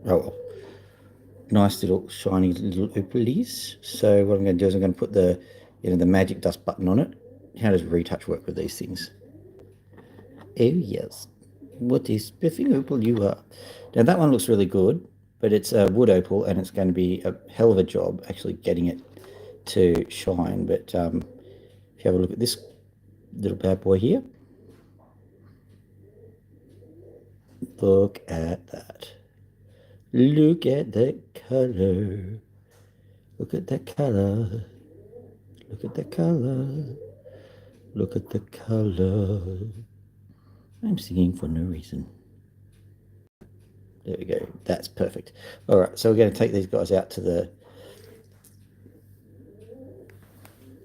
Oh well. Nice little shiny little opalies. So what I'm going to do is I'm going to put the, the magic dust button on it. How does retouch work with these things? Oh yes. What a spiffing opal you are. Now that one looks really good, but it's a wood opal and it's going to be a hell of a job actually getting it to shine. But if you have a look at this little bad boy here, look at that. Look at that color. Look at that color. Look at the color. Look at the color. I'm singing for no reason. There we go. That's perfect. All right, so we're going to take these guys out to the...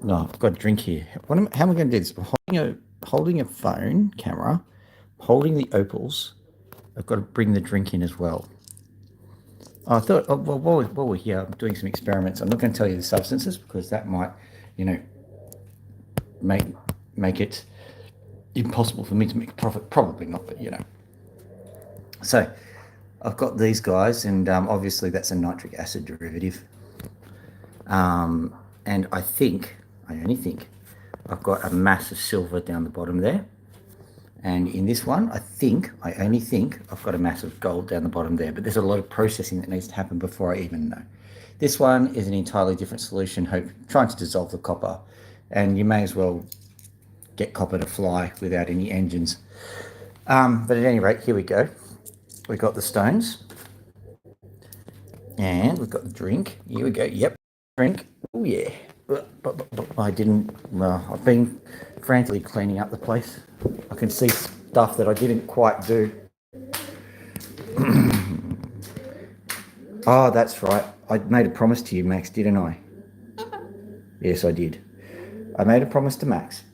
No, I've got a drink here. How am I going to do this? I'm holding a phone camera, holding the opals. I've got to bring the drink in as well. I thought, well, while we're here, I'm doing some experiments. I'm not going to tell you the substances because that might, make it impossible for me to make a profit. Probably not, but So I've got these guys, and obviously that's a nitric acid derivative. And I only think, I've got a mass of silver down the bottom there. And in this one, I only think I've got a mass of gold down the bottom there. But there's a lot of processing that needs to happen before I even know. This one is an entirely different solution, trying to dissolve the copper. And you may as well get copper to fly without any engines. But at any rate, here we go. We've got the stones. And we've got the drink. Here we go. Yep, drink. Oh, yeah. But I didn't... Well, I've been frantically cleaning up the place. I can see stuff that I didn't quite do. Oh, that's right. I made a promise to you, Max, didn't I? Yes, I did. I made a promise to Max.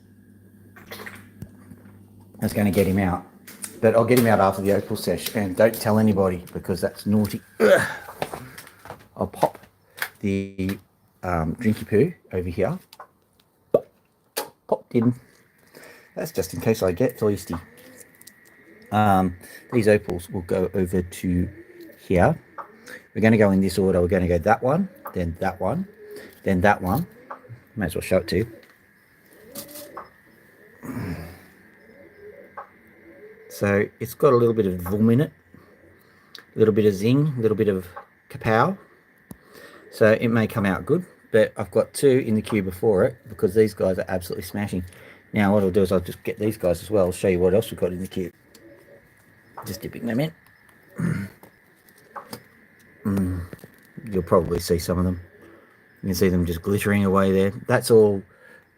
I was going to get him out. But I'll get him out after the opal sesh. And don't tell anybody because that's naughty. Ugh. I'll pop the drinky poo over here. Popped in. That's just in case I get thirsty. These opals will go over to here. We're going to go in this order. We're going to go that one, then that one, then that one. Might as well show it to you. So it's got a little bit of vroom in it, a little bit of zing, a little bit of kapow. So it may come out good, but I've got two in the queue before it because these guys are absolutely smashing. Now what I'll do is I'll just get these guys as well. I'll show you what else we've got in the queue. Just dipping them in. You'll probably see some of them. You can see them just glittering away there. That's all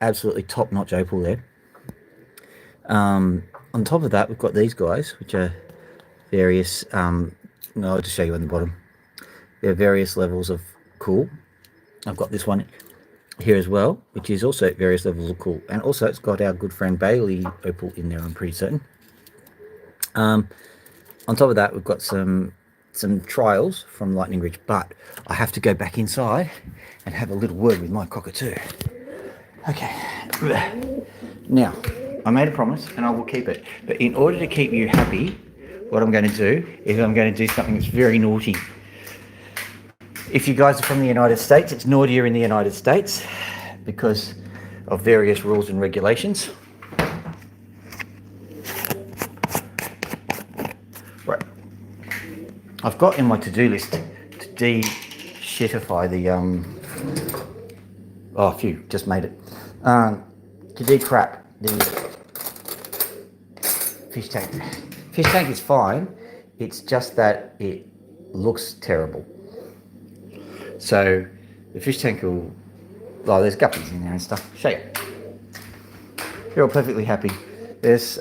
absolutely top-notch opal there. On top of that, we've got these guys, which are various... no, I'll just show you on the bottom. There are various levels of cool. I've got this one here as well, which is also at various levels of cool. And also it's got our good friend Bailey opal in there, I'm pretty certain. On top of that, we've got some trials from Lightning Ridge, but I have to go back inside and have a little word with my cockatoo. Okay. Now, I made a promise and I will keep it. But in order to keep you happy, what I'm going to do is I'm going to do something that's very naughty. If you guys are from the United States, it's naughtier in the United States because of various rules and regulations. Right. I've got in my to-do list to de-shitify the... Oh, phew, just made it. To de-crap the fish tank. Fish tank is fine. It's just that it looks terrible. So the fish tank will... Oh, there's guppies in there and stuff. Show you. They're all perfectly happy. There's...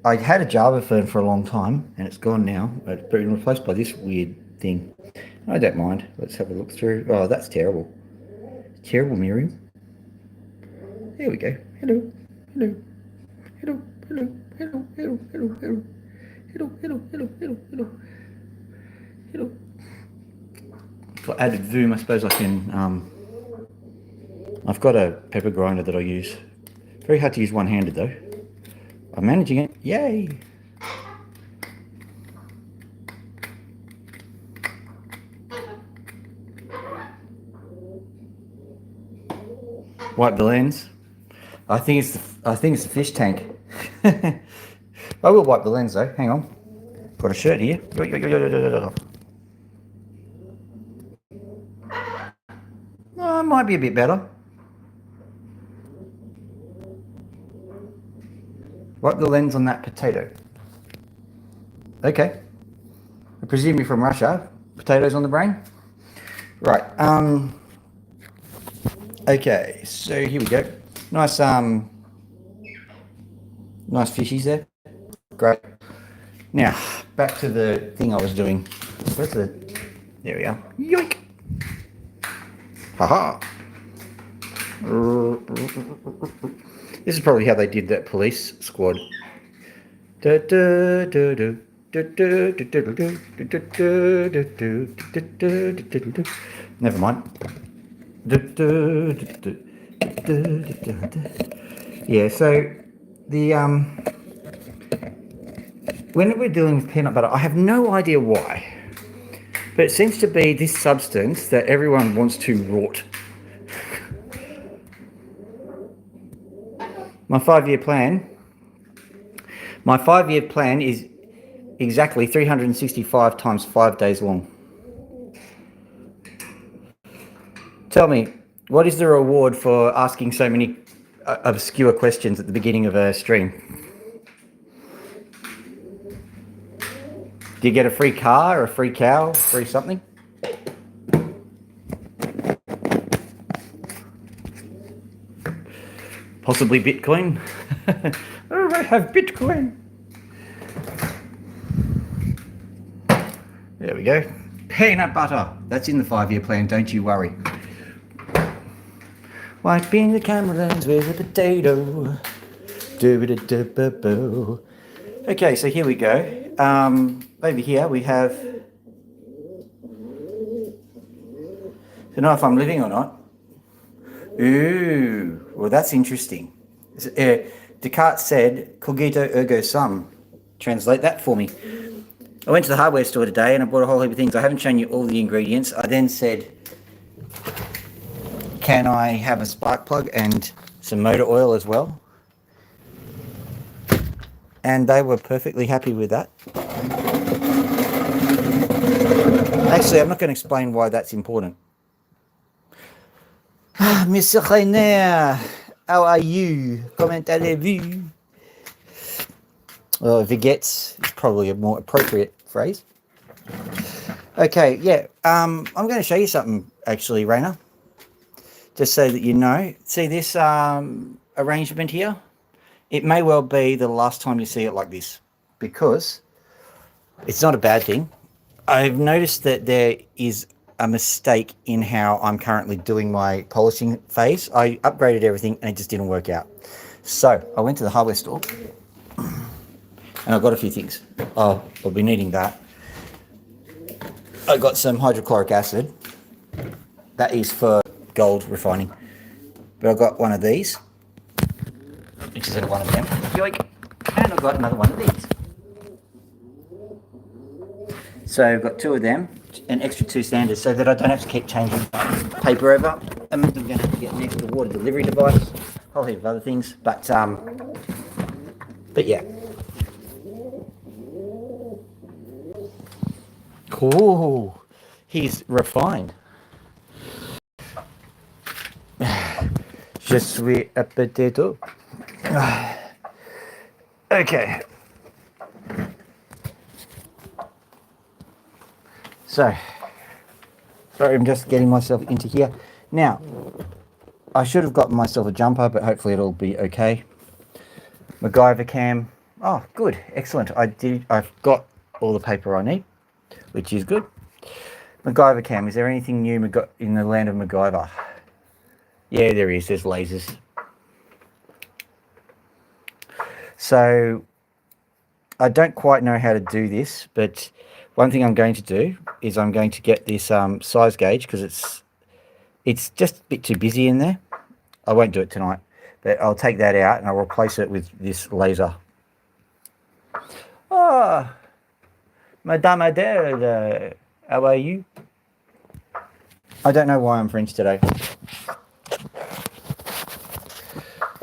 I had a Java fern for a long time, and it's gone now. It's been replaced by this weird thing. I don't mind. Let's have a look through. Oh, that's terrible. Terrible, Miriam. There we go. Hello. Hello. Hello. Hello. Hello. Hello. Hello. Hello. Hello. Hello. Hello. Hello. Hello. Hello. For added voom, I suppose I can... I've got a pepper grinder that I use. Very hard to use one-handed, though. I'm managing it. Yay! Wipe the lens. I think it's the fish tank. I will wipe the lens though. Hang on. Got a shirt here. Oh, it might be a bit better. Wipe the lens on that potato. Okay. I presume you're from Russia. Potatoes on the brain? Right. Okay, so here we go. Nice nice fishies there. Great. Now, back to the thing I was doing. Where's the... There we are. Yoink! Haha! This is probably how they did that police squad. Never mind. Yeah, so the when we're dealing with peanut butter, I have no idea why, but it seems to be this substance that everyone wants to rot. My 5-year plan is exactly 365 times 5 days long. Tell me, what is the reward for asking so many obscure questions at the beginning of a stream? Do you get a free car, or a free cow, free something? Possibly Bitcoin? Oh, I have Bitcoin. There we go. Peanut butter. That's in the 5-year plan, don't you worry. Wiping the camera lens with a potato. Okay, so here we go. Over here we have... Don't know if I'm living or not. Ooh, well that's interesting. Descartes said, cogito ergo sum. Translate that for me. I went to the hardware store today and I bought a whole heap of things. I haven't shown you all the ingredients. I then said, can I have a spark plug and some motor oil as well? And they were perfectly happy with that. Actually, I'm not going to explain why that's important. Monsieur Rainer, how are you? Comment allez-vous? Well, Vigets is probably a more appropriate phrase. Okay, yeah. I'm going to show you something, actually, Rainer. Just so that you know. See this arrangement here? It may well be the last time you see it like this, because it's not a bad thing. I've noticed that there is a mistake in how I'm currently doing my polishing phase. I upgraded everything and it just didn't work out. So I went to the hardware store and I got a few things. Oh, I'll be needing that. I got some hydrochloric acid. That is for gold refining. But I got one of these, which is one of them. Yoink. And I've got another one of these. So I've got 2 of them, an extra 2 standards, so that I don't have to keep changing paper over. I'm going to have to get an extra water delivery device, a whole heap of other things, but yeah. Cool. He's refined. Je suis a potato. Okay. So, sorry, I'm just getting myself into here. Now, I should have gotten myself a jumper, but hopefully it'll be okay. MacGyver cam. Oh, good. Excellent. I've got all the paper I need, which is good. MacGyver cam. Is there anything new in the land of MacGyver? Yeah, there is. There's lasers. So, I don't quite know how to do this, but one thing I'm going to do is I'm going to get this size gauge, because it's just a bit too busy in there. I won't do it tonight, but I'll take that out and I'll replace it with this laser. Oh, Madame Adele, how are you? I don't know why I'm French today.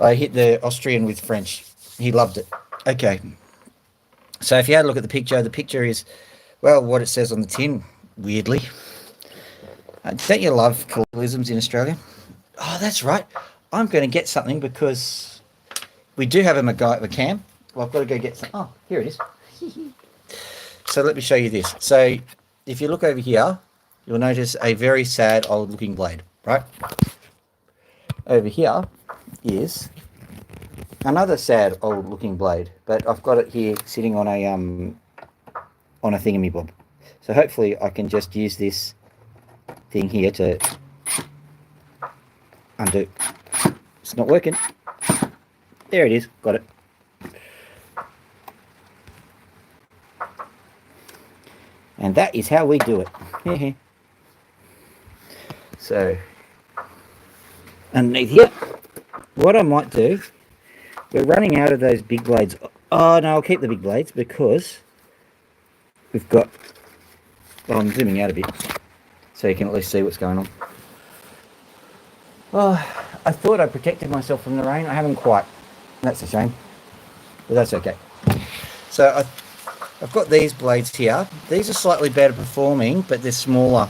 I hit the Austrian with French. He loved it. Okay. So if you had a look at the picture is, well, what it says on the tin, weirdly. Don't you love colloquialisms in Australia? Oh, that's right. I'm going to get something because we do have a MacGyver cam. Well, I've got to go get some. Oh, here it is. So let me show you this. So if you look over here, you'll notice a very sad old looking blade, right? Over here is another sad old looking blade, but I've got it here sitting on a thingamabob. So hopefully I can just use this thing here to undo. It's not working. There it is, got it. And that is how we do it. So underneath here, what I might do, we're running out of those big blades. Oh no, I'll keep the big blades because we've got, well, I'm zooming out a bit so you can at least see what's going on. Oh, I thought I protected myself from the rain. I haven't quite. That's a shame, but that's okay. So I've got these blades here. These are slightly better performing, but they're smaller.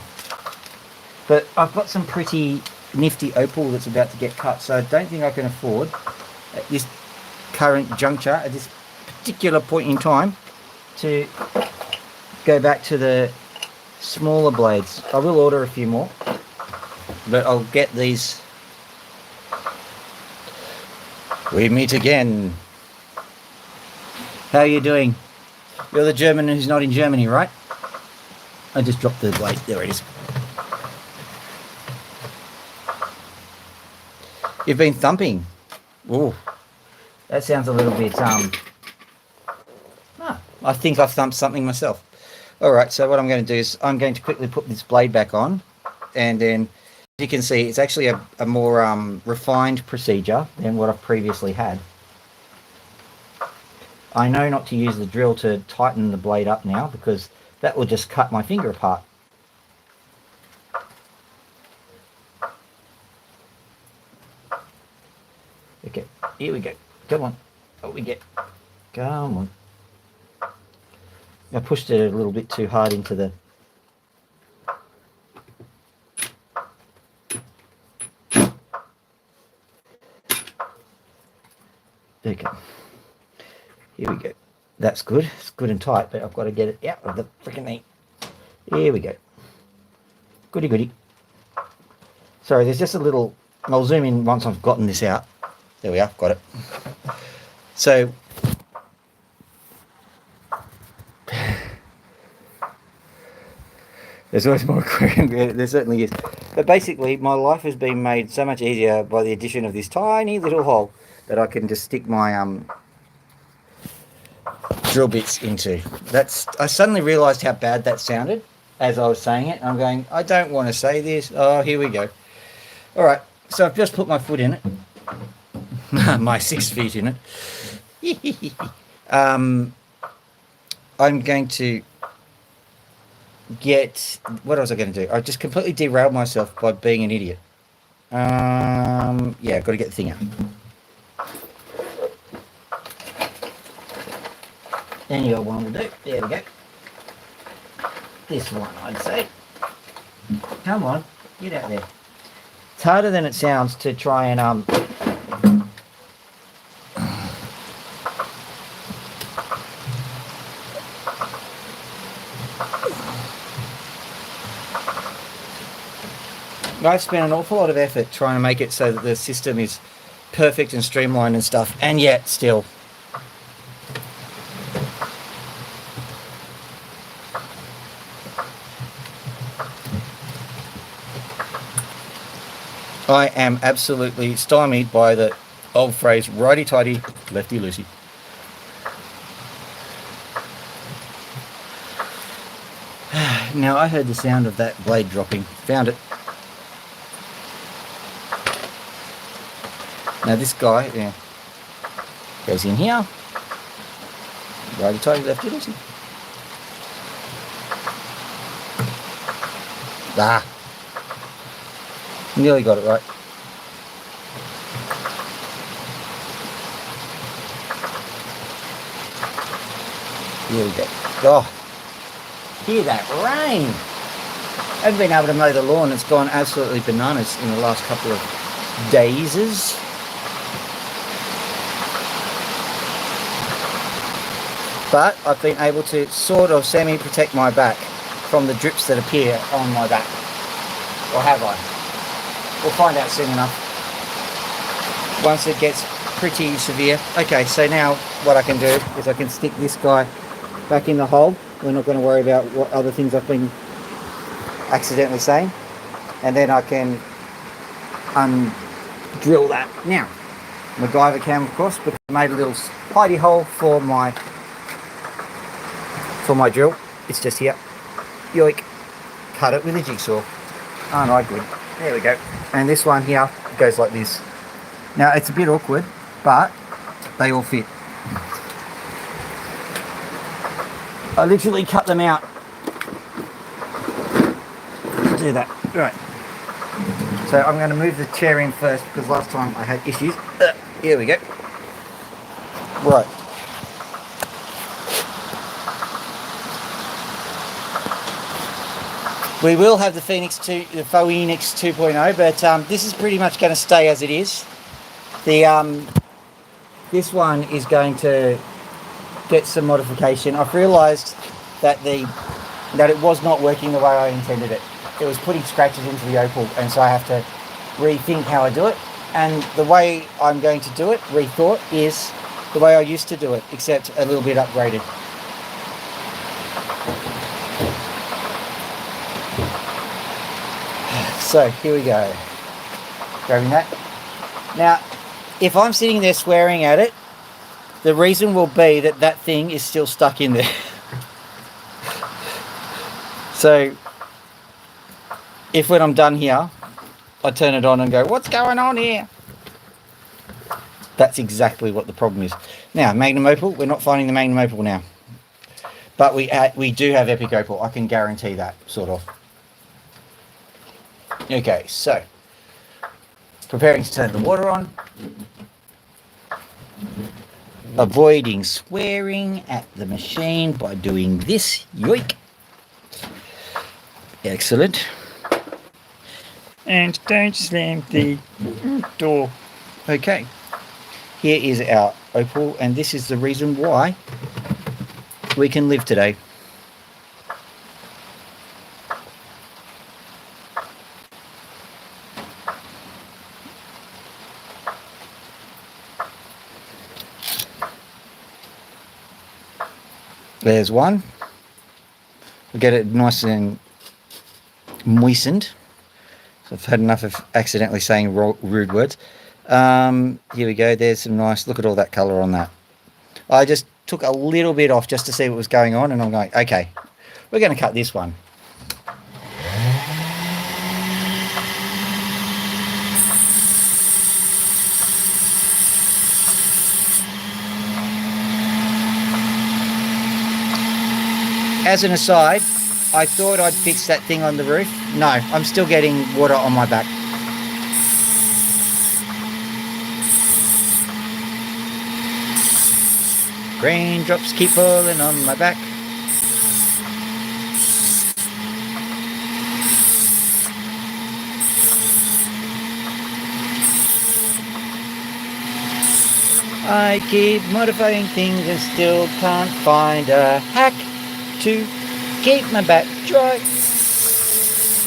But I've got some pretty nifty opal that's about to get cut, so I don't think I can afford at this current juncture, at this particular point in time, to go back to the smaller blades. I will order a few more, but I'll get these. We meet again. How are you doing? You're the German who's not in Germany, right? I just dropped the blade. There it is. You've been thumping. Oh, that sounds a little bit, I think I've thumped something myself. All right, so what I'm going to do is I'm going to quickly put this blade back on, and then as you can see, it's actually a more refined procedure than what I've previously had. I know not to use the drill to tighten the blade up now because that will just cut my finger apart. Okay, here we go. Come on. What we get? Come on. I pushed it a little bit too hard into the... Okay. Here we go. That's good. It's good and tight, but I've got to get it out of the freaking thing. Here we go. Goody goody. Sorry, there's just a little... I'll zoom in once I've gotten this out. There we are. Got it. So... There's always more aquarium. There certainly is. But basically, my life has been made so much easier by the addition of this tiny little hole that I can just stick my drill bits into. I suddenly realised how bad that sounded as I was saying it. I'm going, I don't want to say this. Oh, here we go. All right, so I've just put my foot in it. My 6 feet in it. I'm going to what was I going to do? I just completely derailed myself by being an idiot. Yeah, I've got to get the thing out. Any old one will do. There we go. This one, I'd say. Come on, get out there. It's harder than it sounds to try and I've spent an awful lot of effort trying to make it so that the system is perfect and streamlined and stuff, and yet still. I am absolutely stymied by the old phrase, righty-tighty, lefty-loosey. Now, I heard the sound of that blade dropping. Found it. Now this guy, yeah, goes in here. Righty-tighty, lefty-loosey. Ah. Nearly got it right. Here we go. Oh, hear that rain. I haven't been able to mow the lawn. It's gone absolutely bananas in the last couple of days. But I've been able to sort of semi-protect my back from the drips that appear on my back. Or have I? We'll find out soon enough. Once it gets pretty severe. Okay, so now what I can do is I can stick this guy back in the hole. We're not going to worry about what other things I've been accidentally saying. And then I can drill that. Now, MacGyver cam, of course, but I made a little hidey hole for my drill. It's just here. Yoink. Cut it with a jigsaw. Oh no, good. There we go. And this one here goes like this. Now, it's a bit awkward, but they all fit. I literally cut them out. Do that. Right. So I'm going to move the chair in first because last time I had issues. Here we go. Right. We will have the Phoenix 2.0, but this is pretty much going to stay as it is. This one is going to get some modification. I've realised that it was not working the way I intended it. It was putting scratches into the Opal, and so I have to rethink how I do it. And the way I'm going to do it, rethought, is the way I used to do it, except a little bit upgraded. So here we go. Grabbing that. Now, if I'm sitting there swearing at it, the reason will be that that thing is still stuck in there. So, if when I'm done here, I turn it on and go, what's going on here? That's exactly what the problem is. Now, Magnum Opal, we're not finding the Magnum Opal now. But we do have Epic Opal, I can guarantee that, sort of. Okay, so, preparing to turn the water on. Avoiding swearing at the machine by doing this. Yoink. Excellent. And don't slam the door. Okay. Here is our Opal, and this is the reason why we can live today. There's one. We'll get it nice and moistened. So I've had enough of accidentally saying rude words. Here we go. There's some nice, look at all that colour on that. I just took a little bit off just to see what was going on, and I'm going, okay, we're going to cut this one. As an aside, I thought I'd fix that thing on the roof. No, I'm still getting water on my back. Raindrops keep falling on my back. I keep modifying things and still can't find a hack to keep my back dry.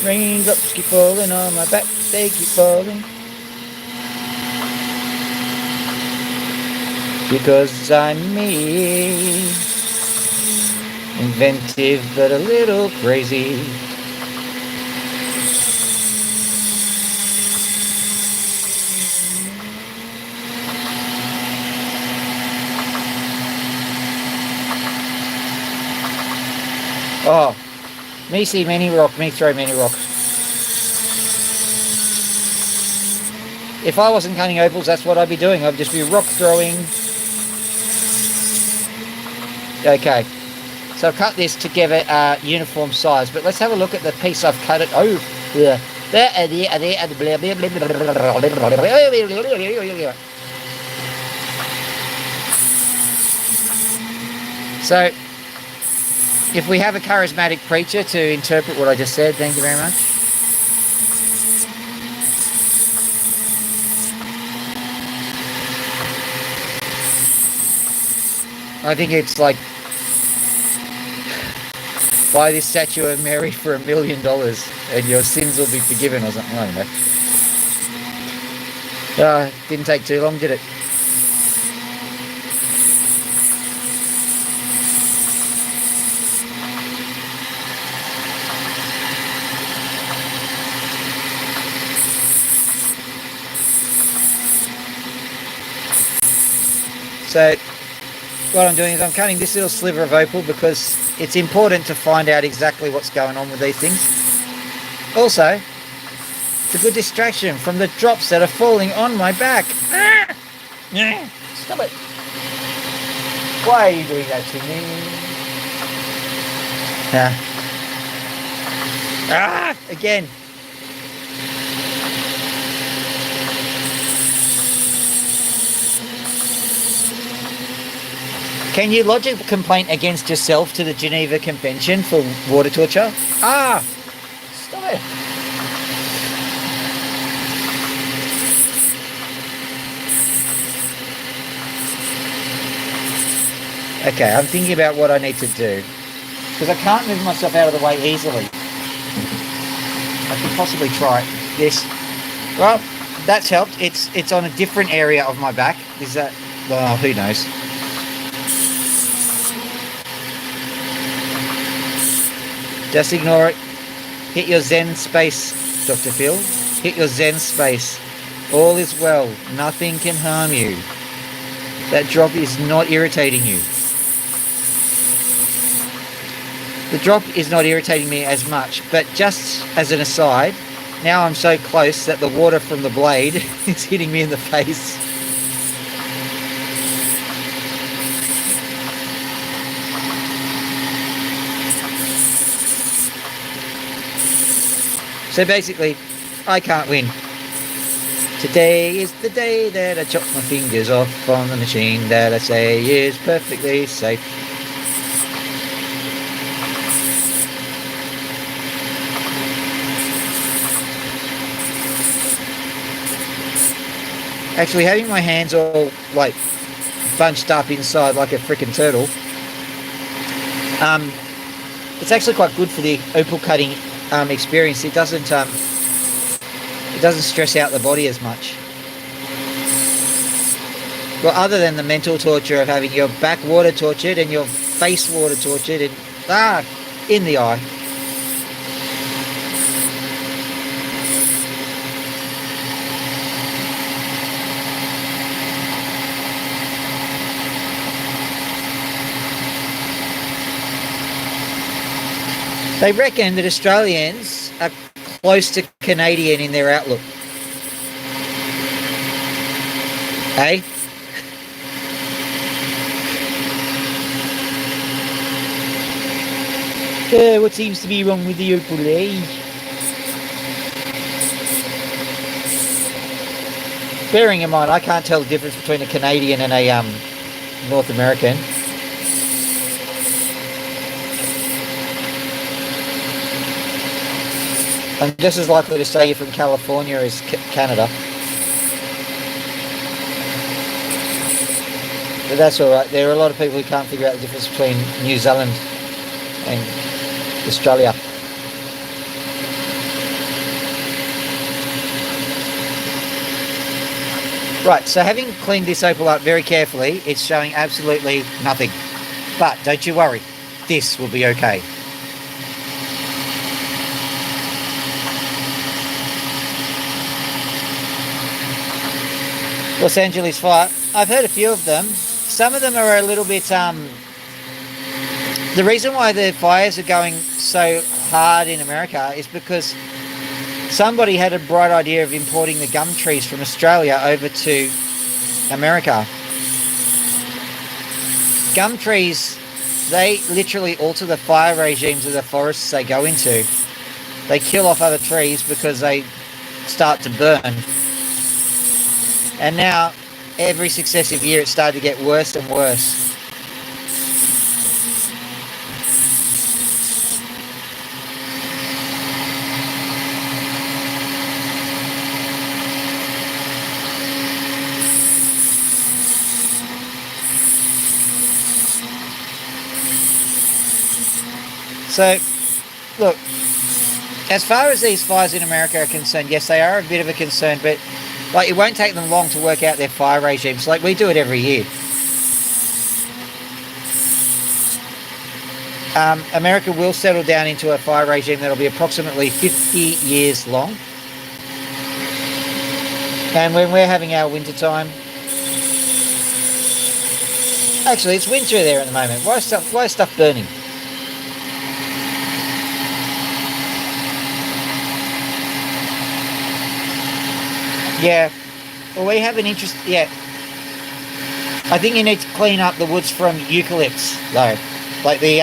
Raindrops keep falling on my back, they keep falling. Because I'm me, inventive but a little crazy. Oh, me see many rock, me throw many rock. If I wasn't cutting opals, that's what I'd be doing. I'd just be rock throwing. Okay, so I've cut this to give it a uniform size, but let's have a look at the piece I've cut it. Oh, yeah. So, If we have a charismatic preacher to interpret what I just said, thank you very much. I think it's like, buy this statue of Mary for $1 million and your sins will be forgiven or something like that. Didn't take too long, did it? So what I'm doing is I'm cutting this little sliver of opal because it's important to find out exactly what's going on with these things. Also, it's a good distraction from the drops that are falling on my back. Ah! Stop it. Why are you doing that to me? Again. Can you lodge a complaint against yourself to the Geneva Convention for water torture? Stop it. Okay, I'm thinking about what I need to do. Because I can't move myself out of the way easily. I could possibly try this. Well, that's helped. It's on a different area of my back. Is that... well, who knows. Just ignore it. Hit your Zen space, Dr. Phil. Hit your Zen space. All is well. Nothing can harm you. That drop is not irritating you. The drop is not irritating me as much, but just as an aside, now I'm so close that the water from the blade is hitting me in the face. So basically, I can't win. Today is the day that I chop my fingers off on the machine that I say is perfectly safe. Actually, having my hands all like bunched up inside like a frickin' turtle, it's actually quite good for the opal cutting experience. It doesn't stress out the body as much. Well, other than the mental torture of having your back water tortured and your face water tortured and in the eye. They reckon that Australians are close to Canadian in their outlook. Hey? What seems to be wrong with the Opal, eh? Bearing in mind, I can't tell the difference between a Canadian and a North American. I'm just as likely to say you're from California as Canada. But that's alright. There are a lot of people who can't figure out the difference between New Zealand and Australia. Right, so having cleaned this opal up very carefully, it's showing absolutely nothing. But don't you worry, this will be okay. Los Angeles fire. I've heard a few of them. Some of them are a little bit... the reason why the fires are going so hard in America is because somebody had a bright idea of importing the gum trees from Australia over to America. Gum trees, they literally alter the fire regimes of the forests they go into. They kill off other trees because they start to burn. And now, every successive year, it's started to get worse and worse. So, look, as far as these fires in America are concerned, yes, they are a bit of a concern, but like it won't take them long to work out their fire regimes. Like we do it every year. America will settle down into a fire regime that'll be approximately 50 years long. And when we're having our winter time, actually it's winter there at the moment. Why is stuff burning? Yeah. Well, we have an interest. Yeah. I think you need to clean up the woods from eucalypts, though. Like the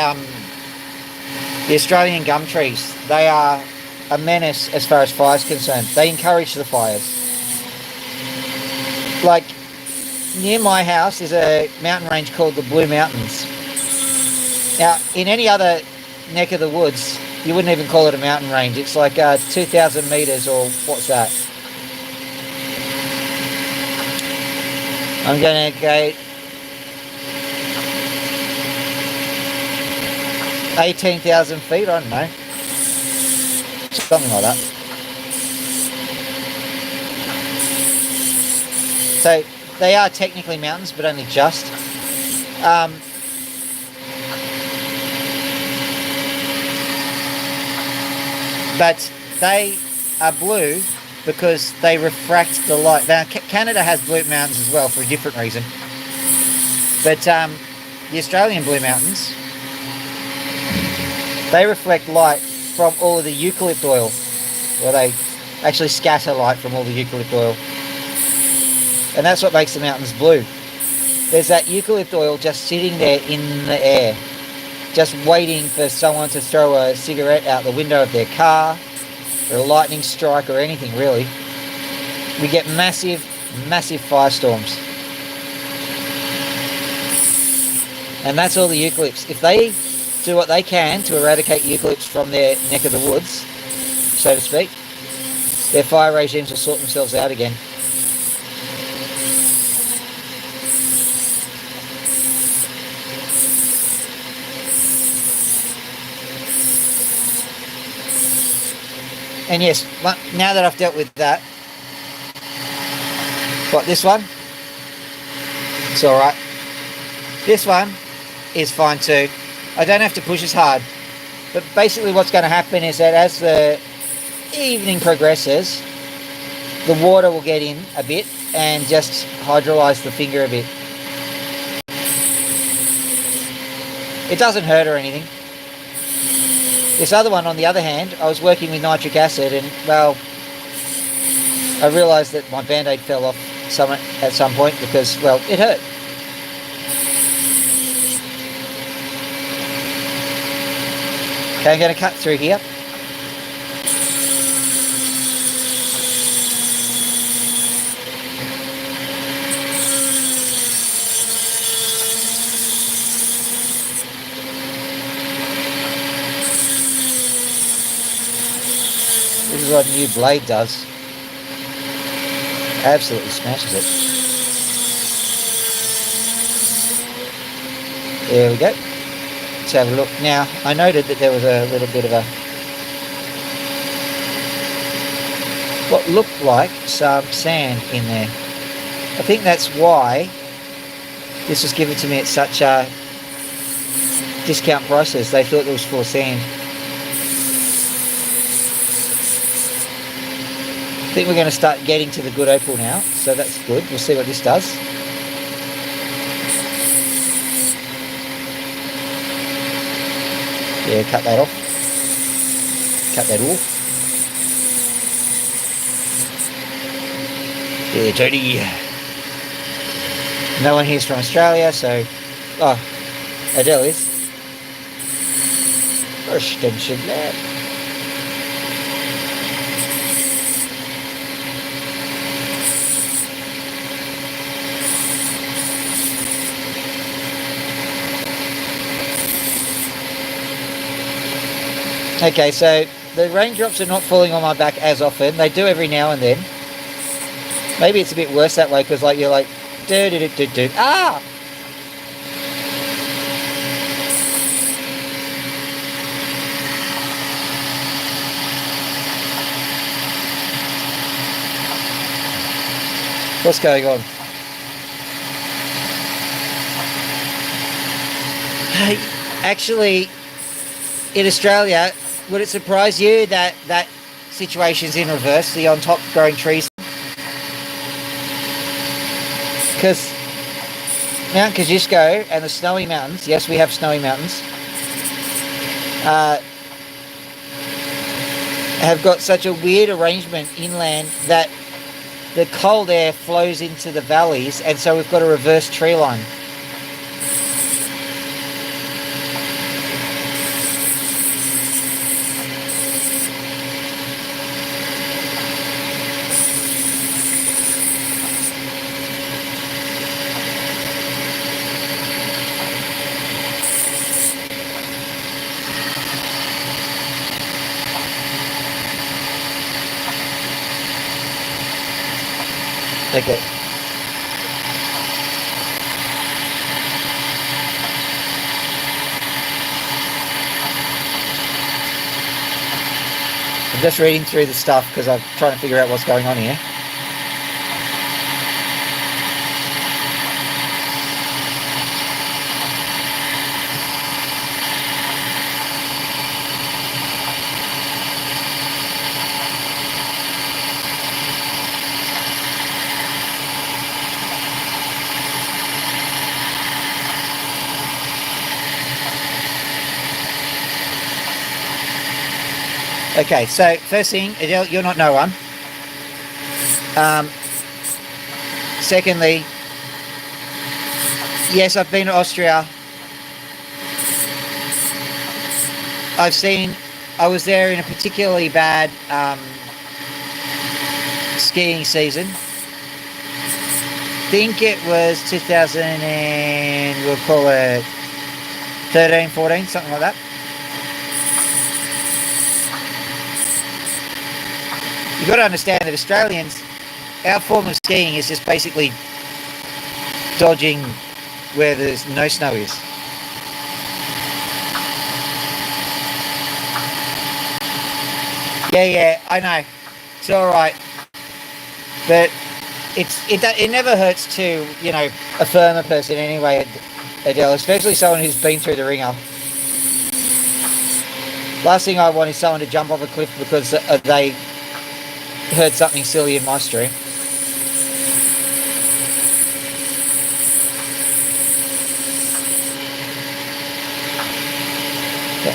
Australian gum trees. They are a menace as far as fire's concerned. They encourage the fires. Like near my house is a mountain range called the Blue Mountains. Now, in any other neck of the woods, you wouldn't even call it a mountain range. It's like 2,000 meters, or what's that? I'm going to go 18,000 feet, I don't know. Something like that. So they are technically mountains, but only just. But they are blue because they refract the light. Now, Canada has blue mountains as well for a different reason. But the Australian blue mountains, they reflect light from all of the eucalypt oil. Well, they actually scatter light from all the eucalypt oil. And that's what makes the mountains blue. There's that eucalypt oil just sitting there in the air, just waiting for someone to throw a cigarette out the window of their car, or a lightning strike, or anything really. We get massive, massive firestorms. And that's all the eucalypts. If they do what they can to eradicate eucalypts from their neck of the woods, so to speak, their fire regimes will sort themselves out again. And yes, now that I've dealt with that, what, this one? It's alright. This one is fine too. I don't have to push as hard. But basically what's going to happen is that as the evening progresses, the water will get in a bit and just hydrolyze the finger a bit. It doesn't hurt or anything. This other one, on the other hand, I was working with nitric acid and, well, I realised that my Band-Aid fell off at some point because, well, it hurt. Okay, I'm going to cut through here. This is what a new blade does. Absolutely smashes it. There we go. Let's have a look. Now, I noted that there was a little bit of what looked like some sand in there. I think that's why this was given to me at such discount prices. They thought it was full of sand. I think we're going to start getting to the good opal now, so that's good. We'll see what this does. Yeah, cut that off. Cut that off. Yeah, Jody. No one here's from Australia, so... Oh, Adele is. Verstanden, lad. Okay, so the raindrops are not falling on my back as often. They do every now and then. Maybe it's a bit worse that way because, like, you're like, do. Ah! What's going on? Hey, actually, in Australia, would it surprise you that that situation's in reverse, the on top growing trees? Because Mount Kosciuszko and the snowy mountains, yes, we have snowy mountains, have got such a weird arrangement inland that the cold air flows into the valleys, and so we've got a reverse tree line. Okay. I'm just reading through the stuff because I'm trying to figure out what's going on here. Okay, so first thing, Adele, you're not no one. Secondly, yes, I've been to Austria. I was there in a particularly bad skiing season. I think it was 2000 and we'll call it 13, 14, something like that. You've got to understand that Australians, our form of skiing is just basically dodging where there's no snow is. Yeah, I know. It's all right, but it never hurts to, you know, affirm a person anyway, Adele, especially someone who's been through the ringer. Last thing I want is someone to jump off a cliff because they heard something silly in my stream.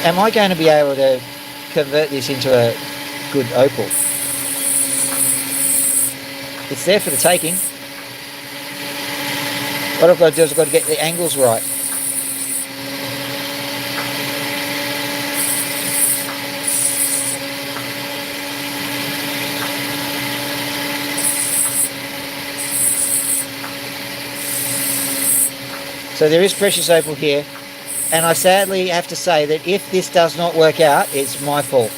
Am I going to be able to convert this into a good opal? It's there for the taking. What I've got to do is I've got to get the angles right. So there is precious opal here, and I sadly have to say that if this does not work out, it's my fault.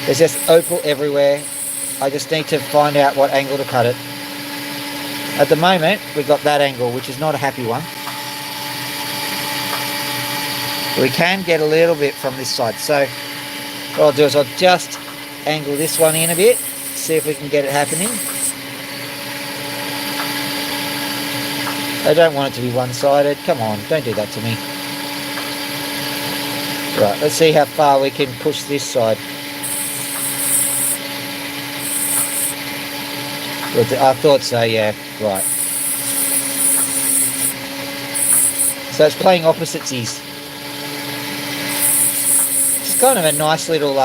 There's just opal everywhere. I just need to find out what angle to cut it. At the moment, we've got that angle, which is not a happy one. We can get a little bit from this side. So what I'll do is I'll just angle this one in a bit, see if we can get it happening. I don't want it to be one-sided. Come on, don't do that to me. Right, let's see how far we can push this side. I thought so, yeah, right. So it's playing opposites. It's kind of a nice little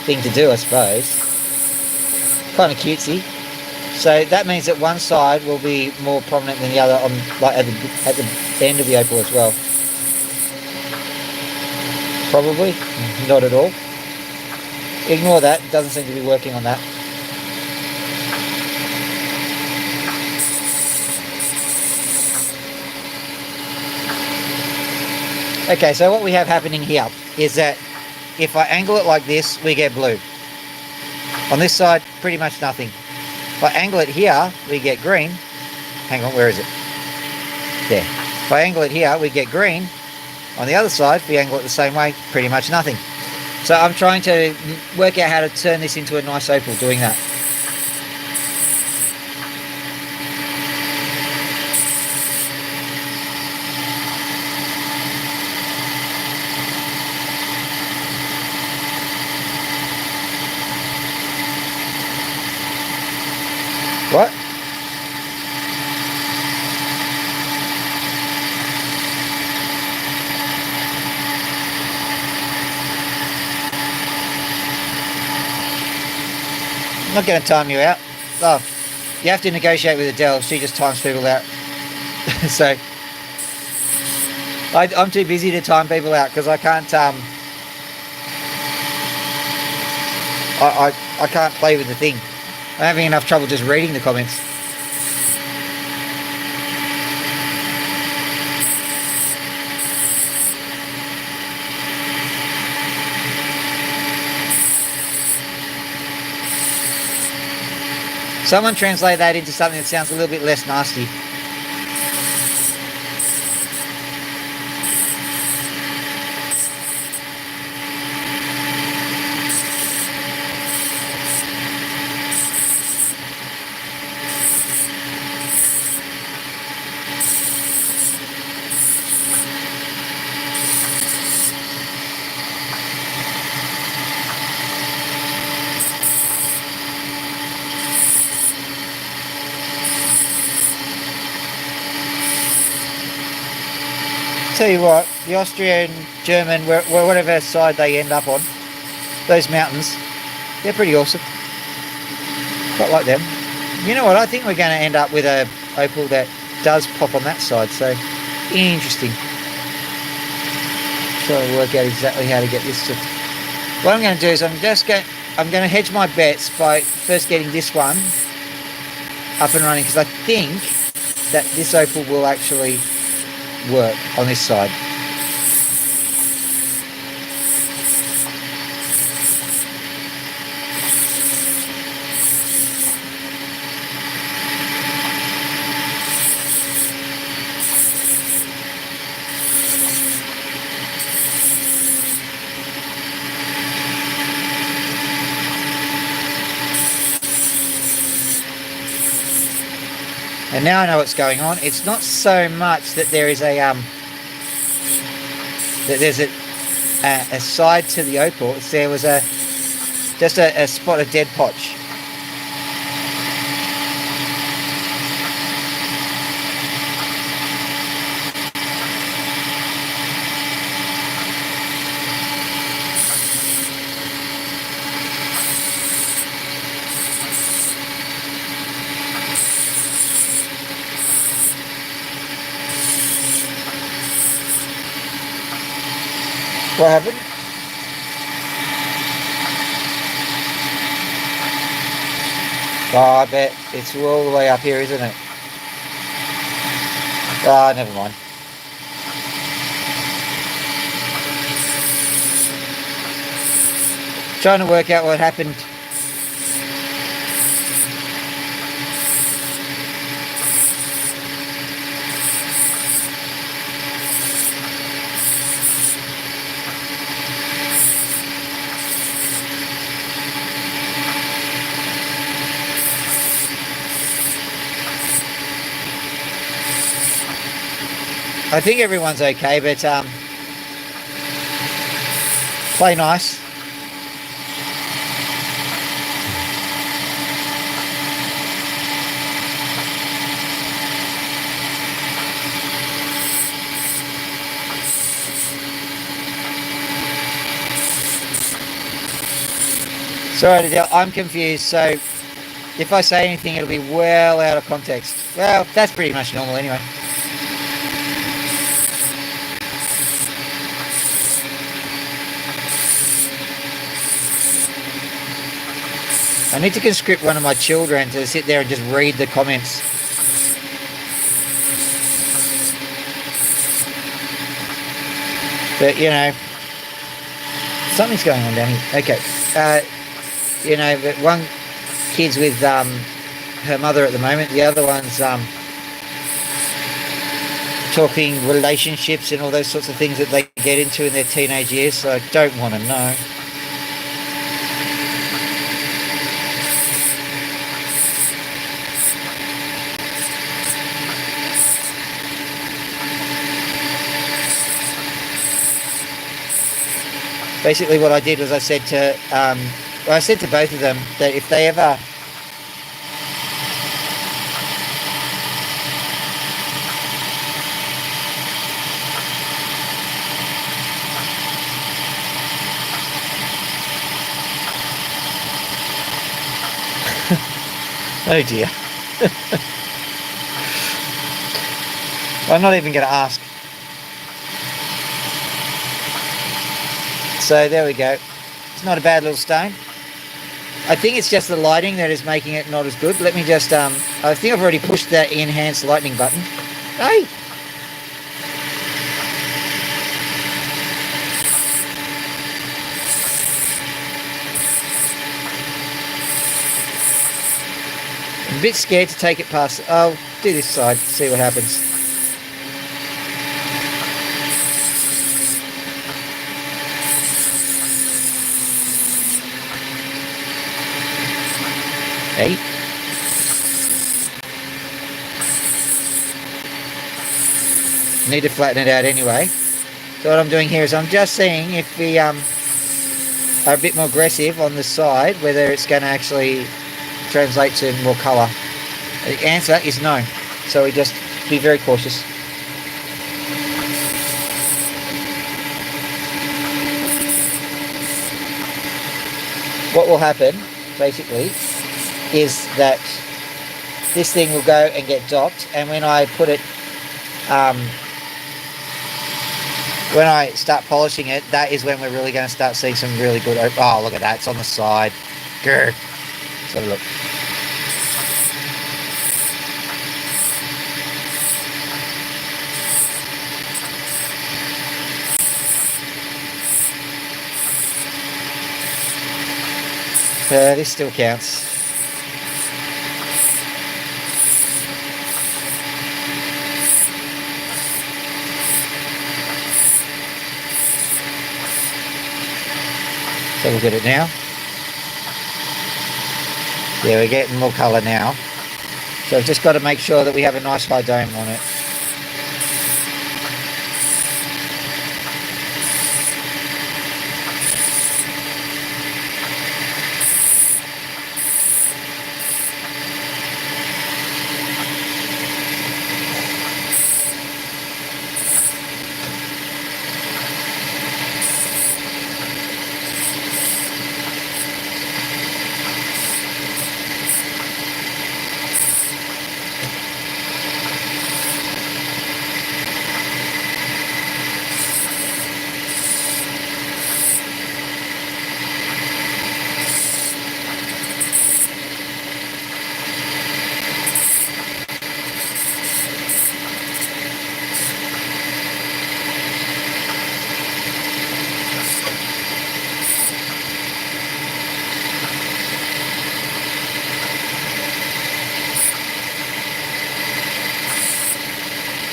thing to do, I suppose. Kind of cutesy. So that means that one side will be more prominent than the other on, like, at the end of the opal as well. Probably not at all. Ignore that. It doesn't seem to be working on that. Okay, so what we have happening here is that if I angle it like this, we get blue. On this side, pretty much nothing. If I angle it here, we get green. Hang on, where is it? There. If I angle it here, we get green. On the other side, if we angle it the same way, pretty much nothing. So I'm trying to work out how to turn this into a nice opal doing that. not going to time you out. Oh, you have to negotiate with Adele. She just times people out. So I'm too busy to time people out because I can't. I can't play with the thing. I'm having enough trouble just reading the comments. Someone translate that into something that sounds a little bit less nasty. Tell you what, the Austrian, German, whatever side they end up on, those mountains, they're pretty awesome. Quite like them. You know what, I think we're going to end up with a Opal that does pop on that side, so interesting. Trying to work out exactly how to get this to... What I'm going to do is I'm going to hedge my bets by first getting this one up and running, because I think that this Opal will actually work on this side. And now I know what's going on. It's not so much that there is a that there's a side to the Opal. There was just a spot of dead potch. What happened? Oh, I bet it's all the way up here, isn't it? Ah, never mind. Trying to work out what happened. I think everyone's okay, but play nice. Sorry, I'm confused, so if I say anything, it'll be well out of context. Well, that's pretty much normal anyway. I need to conscript one of my children to sit there and just read the comments. But, you know, something's going on down here. Okay. You know, but one kid's with her mother at the moment. The other one's talking relationships and all those sorts of things that they get into in their teenage years. So I don't want to know. Basically what I did was I said to both of them that if they ever Oh dear. I'm not even going to ask. So there we go. It's not a bad little stain. I think it's just the lighting that is making it not as good. Let me just, I think I've already pushed that enhance lightning button. Hey! I'm a bit scared to take it past. I'll do this side, see what happens. Hey. Need to flatten it out anyway. So what I'm doing here is I'm just seeing if we are a bit more aggressive on the side, whether it's going to actually translate to more colour. The answer is no. So we just be very cautious. What will happen, basically, is that this thing will go and get docked, and when I put it, when I start polishing it, that is when we're really going to start seeing some really good. Oh, look at that! It's on the side. Grr. Let's have a look. This still counts. So we'll get it now. Yeah, we're getting more colour now. So we've just got to make sure that we have a nice high dome on it.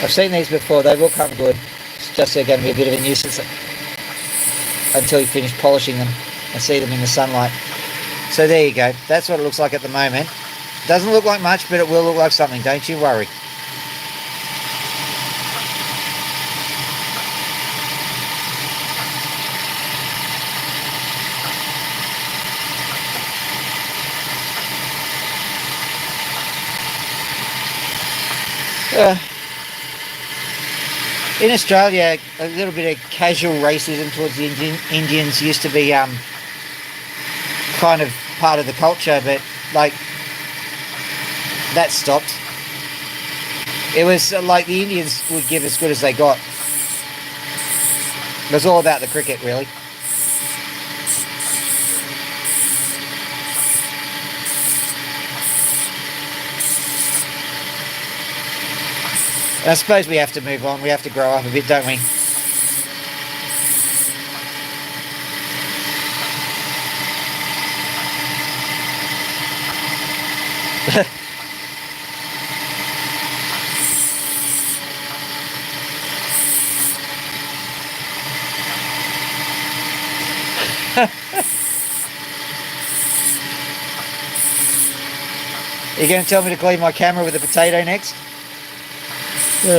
I've seen these before, they will come good. It's just they're going to be a bit of a nuisance until you finish polishing them and see them in the sunlight. So there you go, that's what it looks like at the moment. Doesn't look like much, but it will look like something, don't you worry. In Australia, a little bit of casual racism towards the Indians used to be kind of part of the culture, but like that stopped. It was like the Indians would give as good as they got. It was all about the cricket, really. I suppose we have to move on. We have to grow up a bit, don't we? You're going to tell me to clean my camera with a potato next? How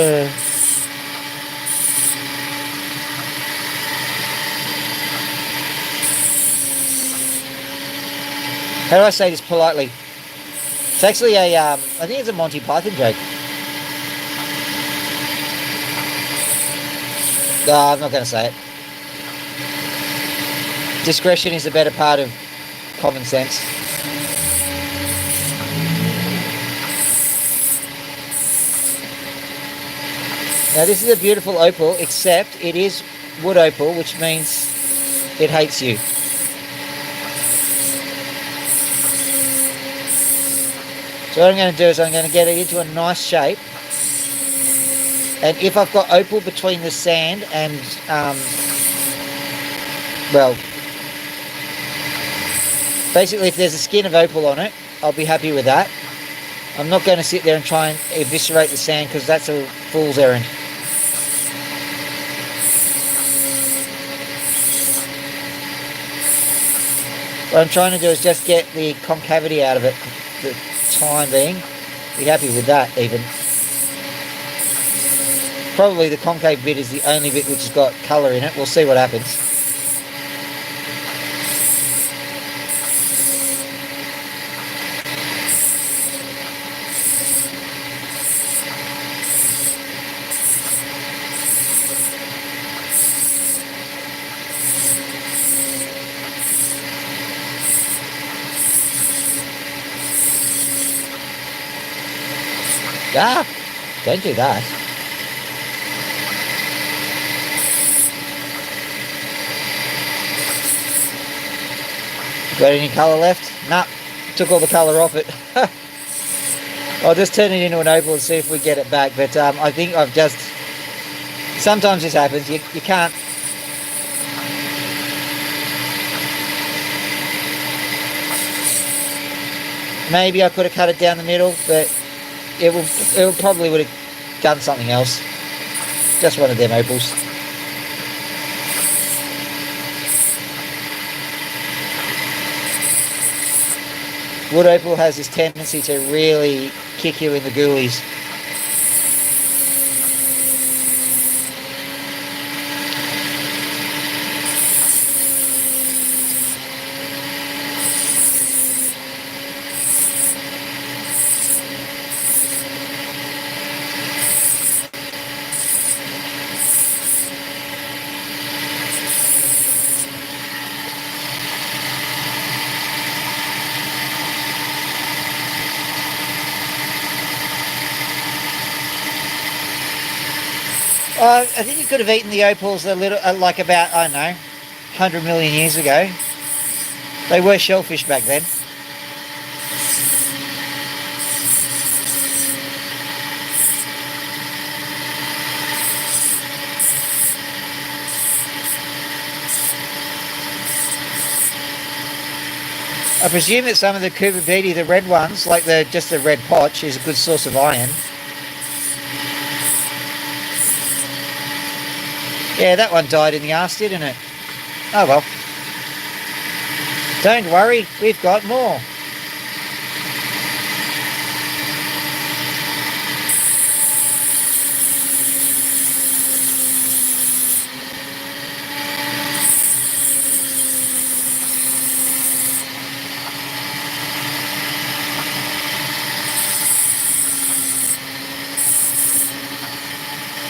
do I say this politely? It's actually a, I think it's a Monty Python joke. No, I'm not going to say it. Discretion is the better part of common sense. Now this is a beautiful opal, except it is wood opal, which means it hates you. So what I'm going to do is I'm going to get it into a nice shape. And if I've got opal between the sand and, well, basically if there's a skin of opal on it, I'll be happy with that. I'm not going to sit there and try and eviscerate the sand because that's a fool's errand. What I'm trying to do is just get the concavity out of it for the time being. Be happy with that even. Probably the concave bit is the only bit which has got colour in it. We'll see what happens. Ah, don't do that. Got any colour left? Nah, took all the colour off it. I'll just turn it into an opal and see if we get it back. But I think I've just... Sometimes this happens. You can't... Maybe I could have cut it down the middle, but it probably would have done something else. Just one of them opals. Wood opal has this tendency to really kick you in the ghoulies. I think you could have eaten the opals a little, like about, I don't know, 100 million years ago. They were shellfish back then. I presume that some of the Cubibidi, the red ones, like just the red potch, is a good source of iron. Yeah, that one died in the arse, didn't it? Oh well. Don't worry, we've got more.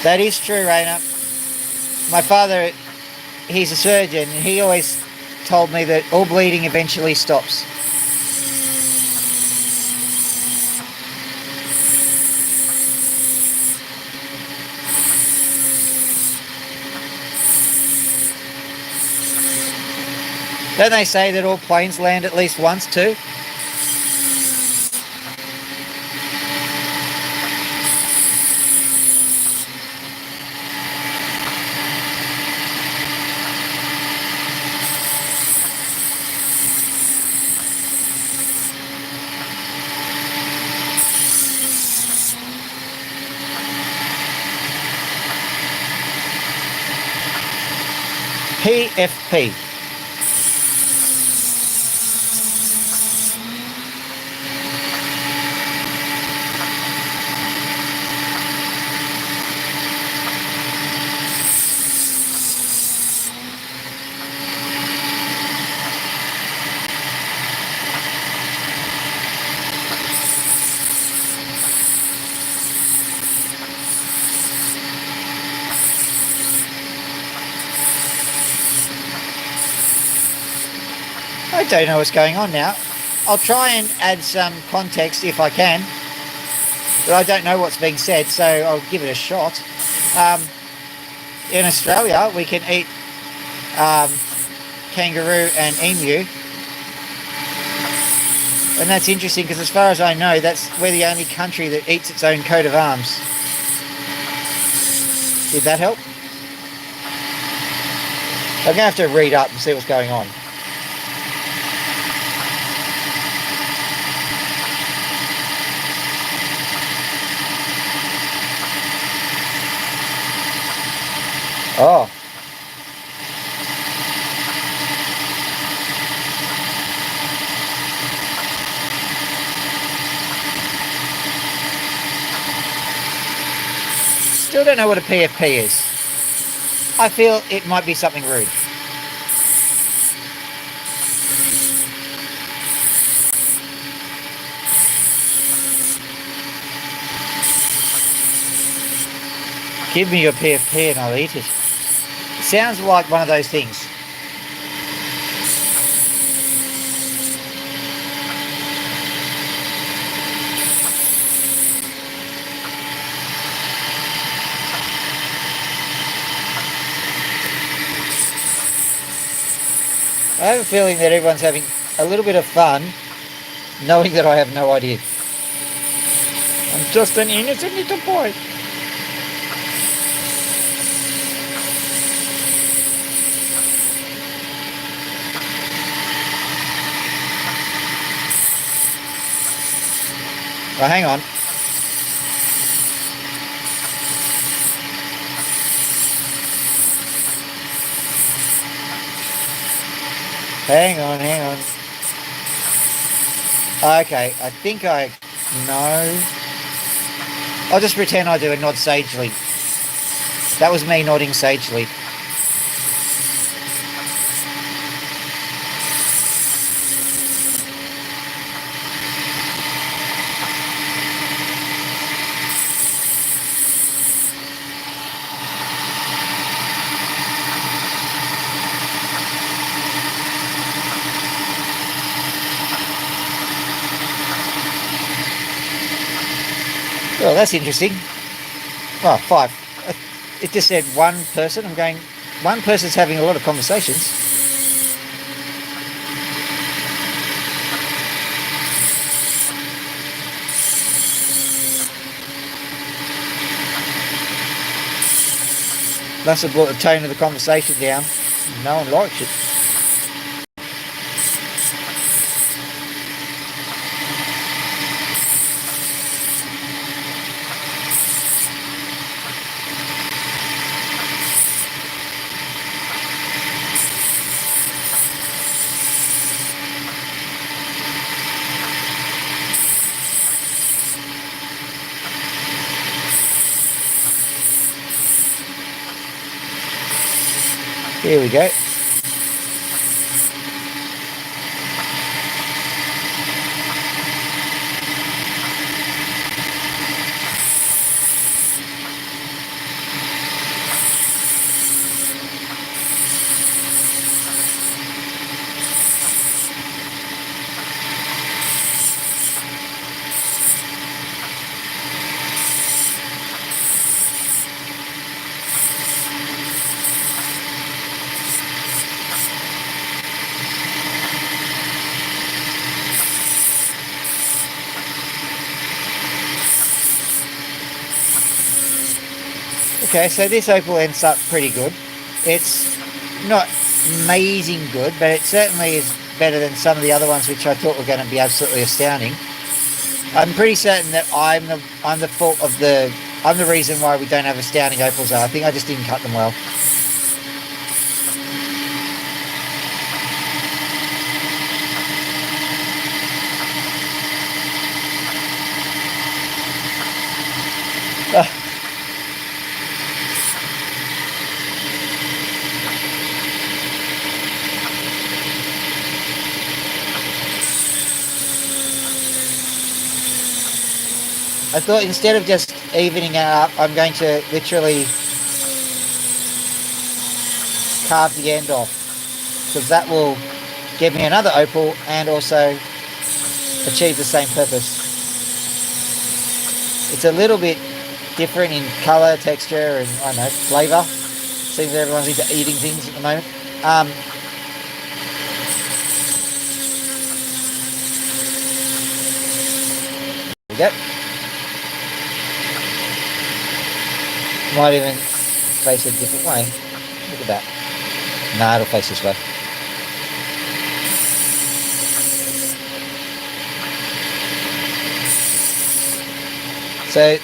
That is true, Raina. My father, he's a surgeon, and he always told me that all bleeding eventually stops. Don't they say that all planes land at least once too? PFP. I don't know what's going on now. I'll try and add some context if I can, but I don't know what's being said, so I'll give it a shot. Um, in Australia, we can eat kangaroo and emu, and that's interesting because, as far as I know, we're the only country that eats its own coat of arms. Did that help? I'm going to have to read up and see what's going on. Oh. Still don't know what a PFP is. I feel it might be something rude. Give me your PFP and I'll eat it. Sounds like one of those things. I have a feeling that everyone's having a little bit of fun knowing that I have no idea. I'm just an innocent little boy. Well, hang on. Hang on. Okay, I think I know. I'll just pretend I do and nod sagely. That was me nodding sagely. Well, that's interesting. Oh, 5. It just said one person. I'm going, one person's having a lot of conversations. Must have brought the tone of the conversation down. No one likes it. Here we go. Okay, so this opal ends up pretty good. It's not amazing good, but it certainly is better than some of the other ones which I thought were going to be absolutely astounding. I'm pretty certain that I'm the fault of I'm the reason why we don't have astounding opals. I think I just didn't cut them well. I thought instead of just evening it up, I'm going to literally carve the end off, because that will give me another opal and also achieve the same purpose. It's a little bit different in colour, texture, and I don't know, flavour. Seems everyone's into eating things at the moment. There we go. Might even face a different way. Look at that. Nah, it'll face this way. So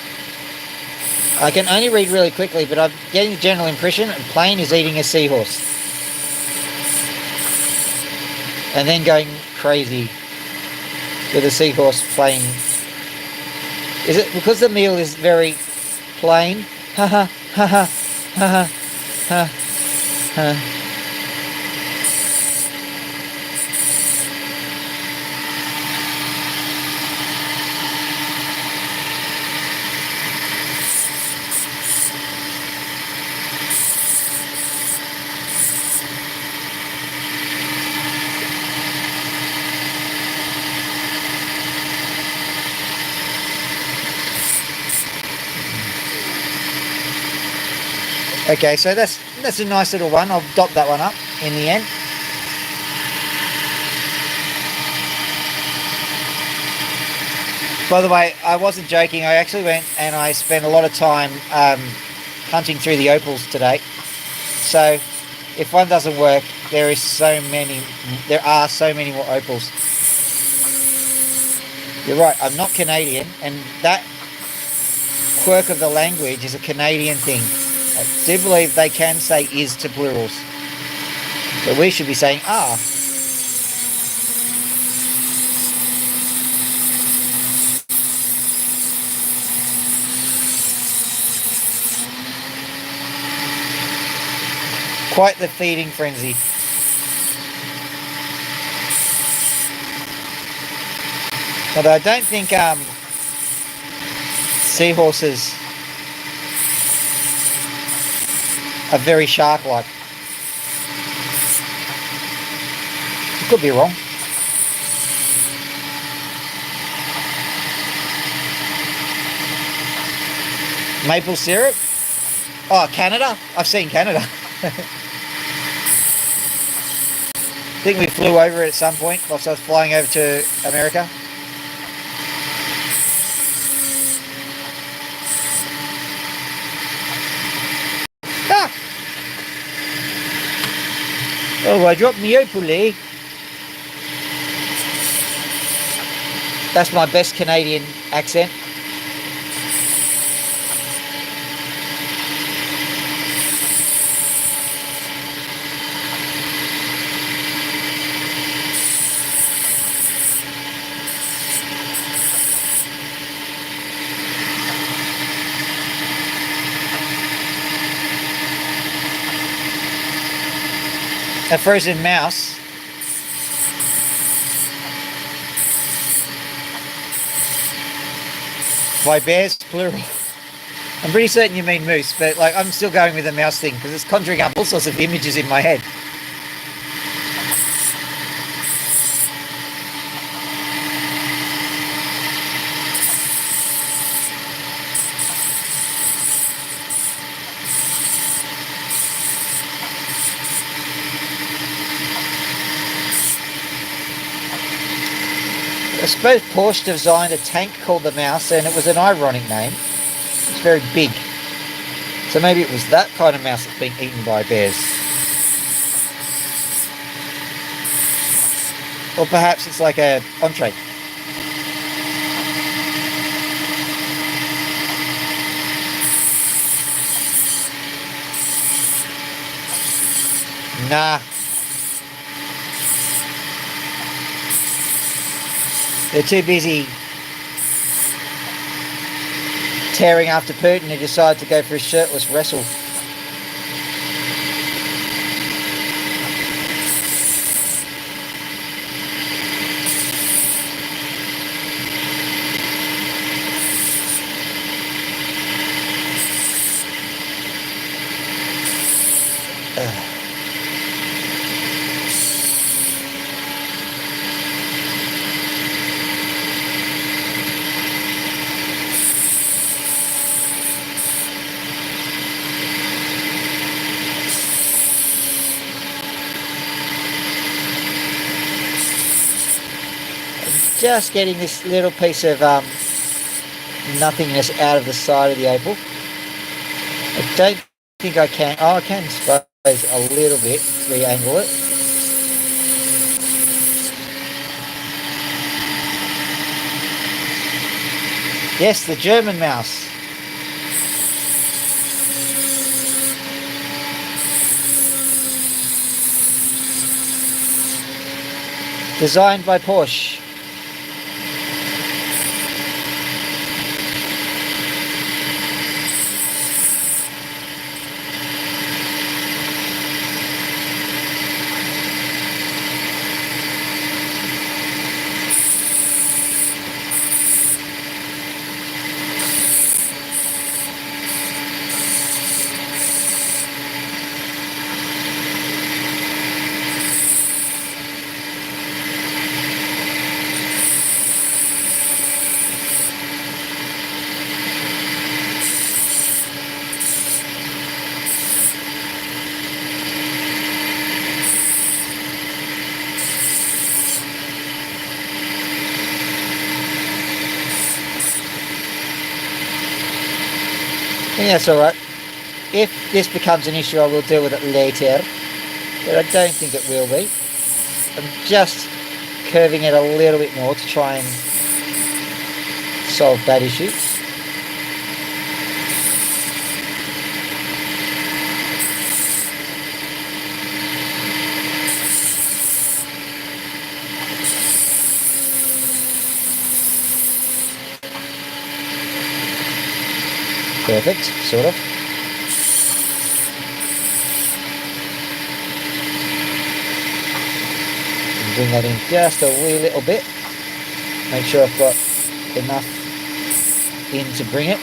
I can only read really quickly, but I'm getting the general impression that Plane is eating a seahorse. And then going crazy with a seahorse playing. Is it because the meal is very plain? Ha ha ha ha ha ha ha. Okay, so that's a nice little one. I'll dot that one up in the end. By the way, I wasn't joking. I actually went and I spent a lot of time hunting through the opals today. So if one doesn't work, there are so many more opals. You're right, I'm not Canadian, and that quirk of the language is a Canadian thing. I do believe they can say is to plurals, but we should be saying are. Quite the feeding frenzy. Although I don't think seahorses are very shark-like. Could be wrong. Maple syrup? Oh, Canada? I've seen Canada. I think we flew over it at some point whilst I was flying over to America. Ah! Oh, I dropped my opal. That's my best Canadian accent. A frozen mouse. By bears, plural. I'm pretty certain you mean moose, but like I'm still going with the mouse thing because it's conjuring up all sorts of images in my head. I suppose Porsche designed a tank called the Mouse, and it was an ironic name. It's very big. So maybe it was that kind of mouse that's being eaten by bears. Or perhaps it's like a entree. Nah. They're too busy tearing after Putin to decide to go for a shirtless wrestle. just getting this little piece of nothingness out of the side of the Opal. I don't think I can. Oh, I can suppose a little bit, re-angle it. Yes, the German mouse. Designed by Porsche. I think that's alright. If this becomes an issue, I will deal with it later, but I don't think it will be. I'm just curving it a little bit more to try and solve that issue. Perfect, sort of. And bring that in just a wee little bit. Make sure I've got enough in to bring it.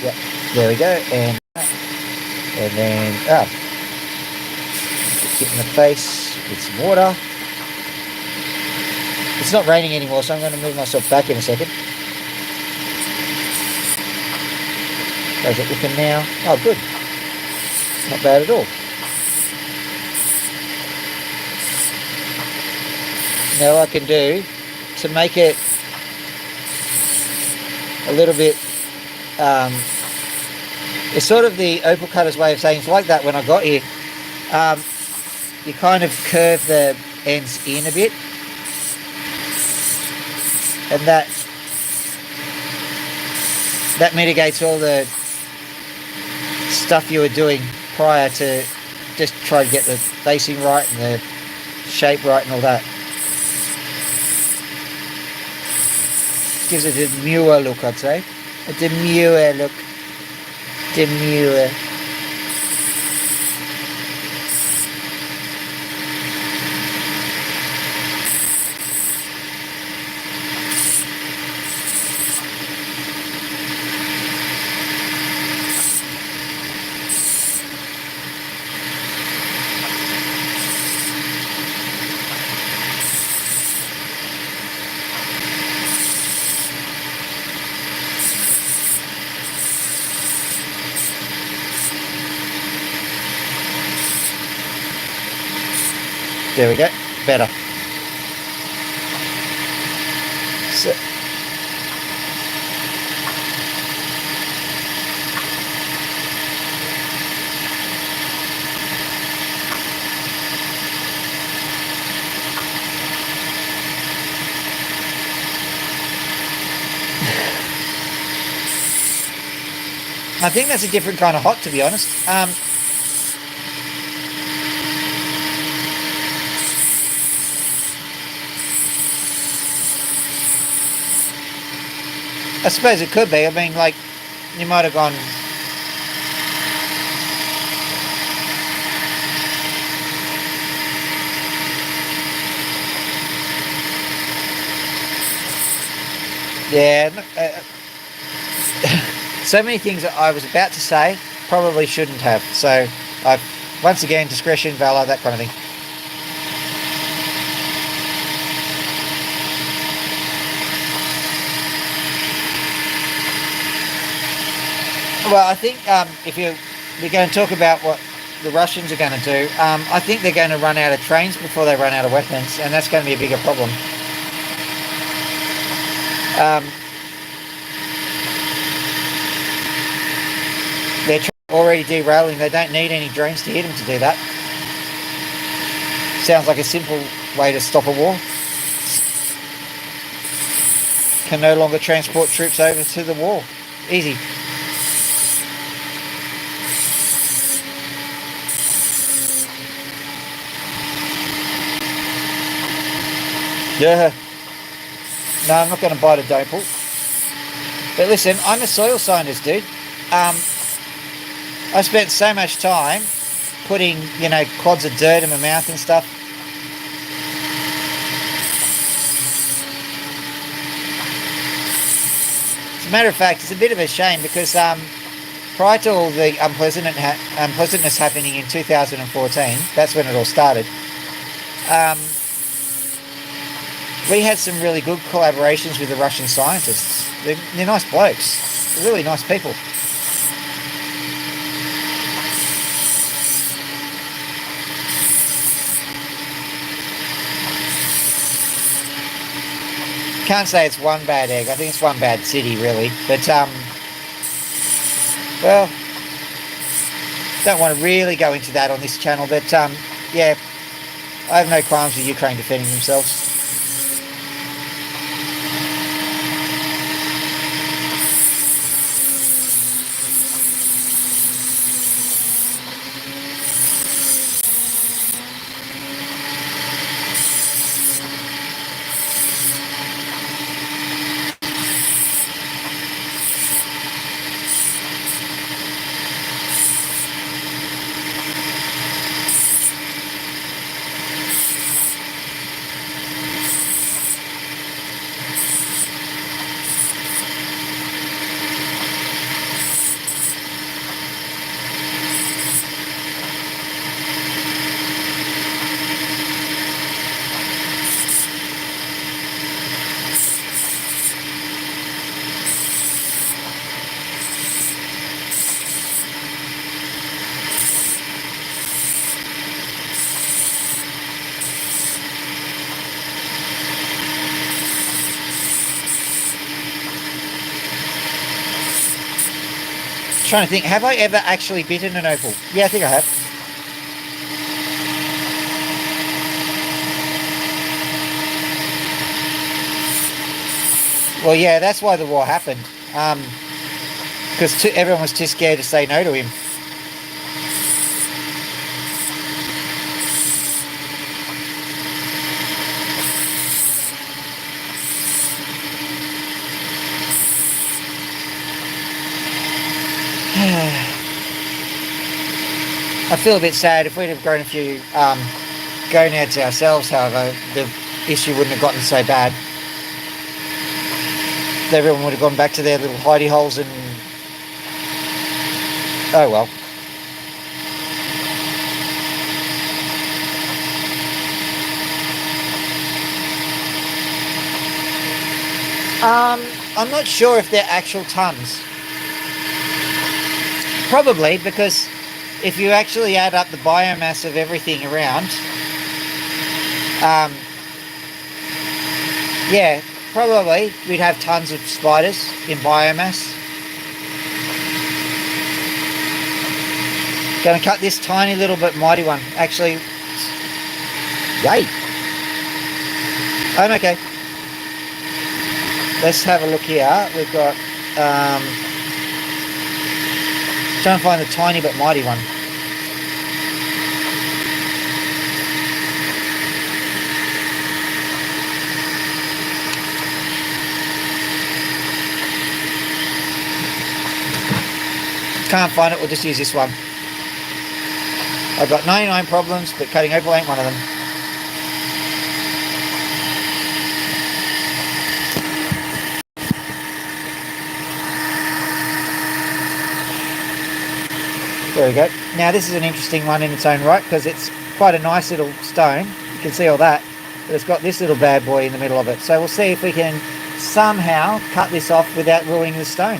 Yep, there we go. And then get in the face with some water. It's not raining anymore, so I'm going to move myself back in a second. How's it looking now? Oh, good. Not bad at all. Now I can do, to make it a little bit, it's sort of the Opal cutter's way of saying, it's like that when I got here. You kind of curve the ends in a bit. And that mitigates all the stuff you were doing prior to just try to get the facing right and the shape right and all that. Gives it a demure look, I'd say. A demure look. Demure. There we go, better. So, I think that's a different kind of hot, to be honest. I suppose it could be. I mean, like, you might have gone... Yeah. So many things that I was about to say, probably shouldn't have. So, once again, discretion, valor, that kind of thing. Well, I think if we're going to talk about what the Russians are going to do, I think they're going to run out of trains before they run out of weapons, and that's going to be a bigger problem. Um, they're already derailing. They don't need any drones to hit them to do that. Sounds like a simple way to stop a war. Can no longer transport troops over to the war. Easy. Yeah. No, I'm not going to bite a Opal. But listen, I'm a soil scientist, dude. I spent so much time putting, clods of dirt in my mouth and stuff. As a matter of fact, it's a bit of a shame because prior to all the unpleasantness happening in 2014, that's when it all started, we had some really good collaborations with the Russian scientists. They're nice blokes. They're really nice people. Can't say it's one bad egg. I think it's one bad city, really. But, well, don't want to really go into that on this channel. But, yeah, I have no qualms with Ukraine defending themselves. Trying to think, have I ever actually bitten an Opal? Yeah, I think I have. Well, yeah, that's why the war happened. Because everyone was too scared to say no to him. I feel a bit sad. If we'd have grown a few gonads ourselves, however, the issue wouldn't have gotten so bad. Everyone would have gone back to their little hidey holes and... oh well. I'm not sure if they're actual tons. Probably, because if you actually add up the biomass of everything around, yeah, probably we'd have tons of spiders in biomass. Going to cut this tiny little bit mighty one. Actually, yay! I'm okay. Let's have a look here. We've got trying to find the tiny but mighty one. Can't find it, we'll just use this one. I've got 99 problems, but cutting Opal ain't one of them. There we go. Now this is an interesting one in its own right, because it's quite a nice little stone. You can see all that, but it's got this little bad boy in the middle of it. So we'll see if we can somehow cut this off without ruining the stone.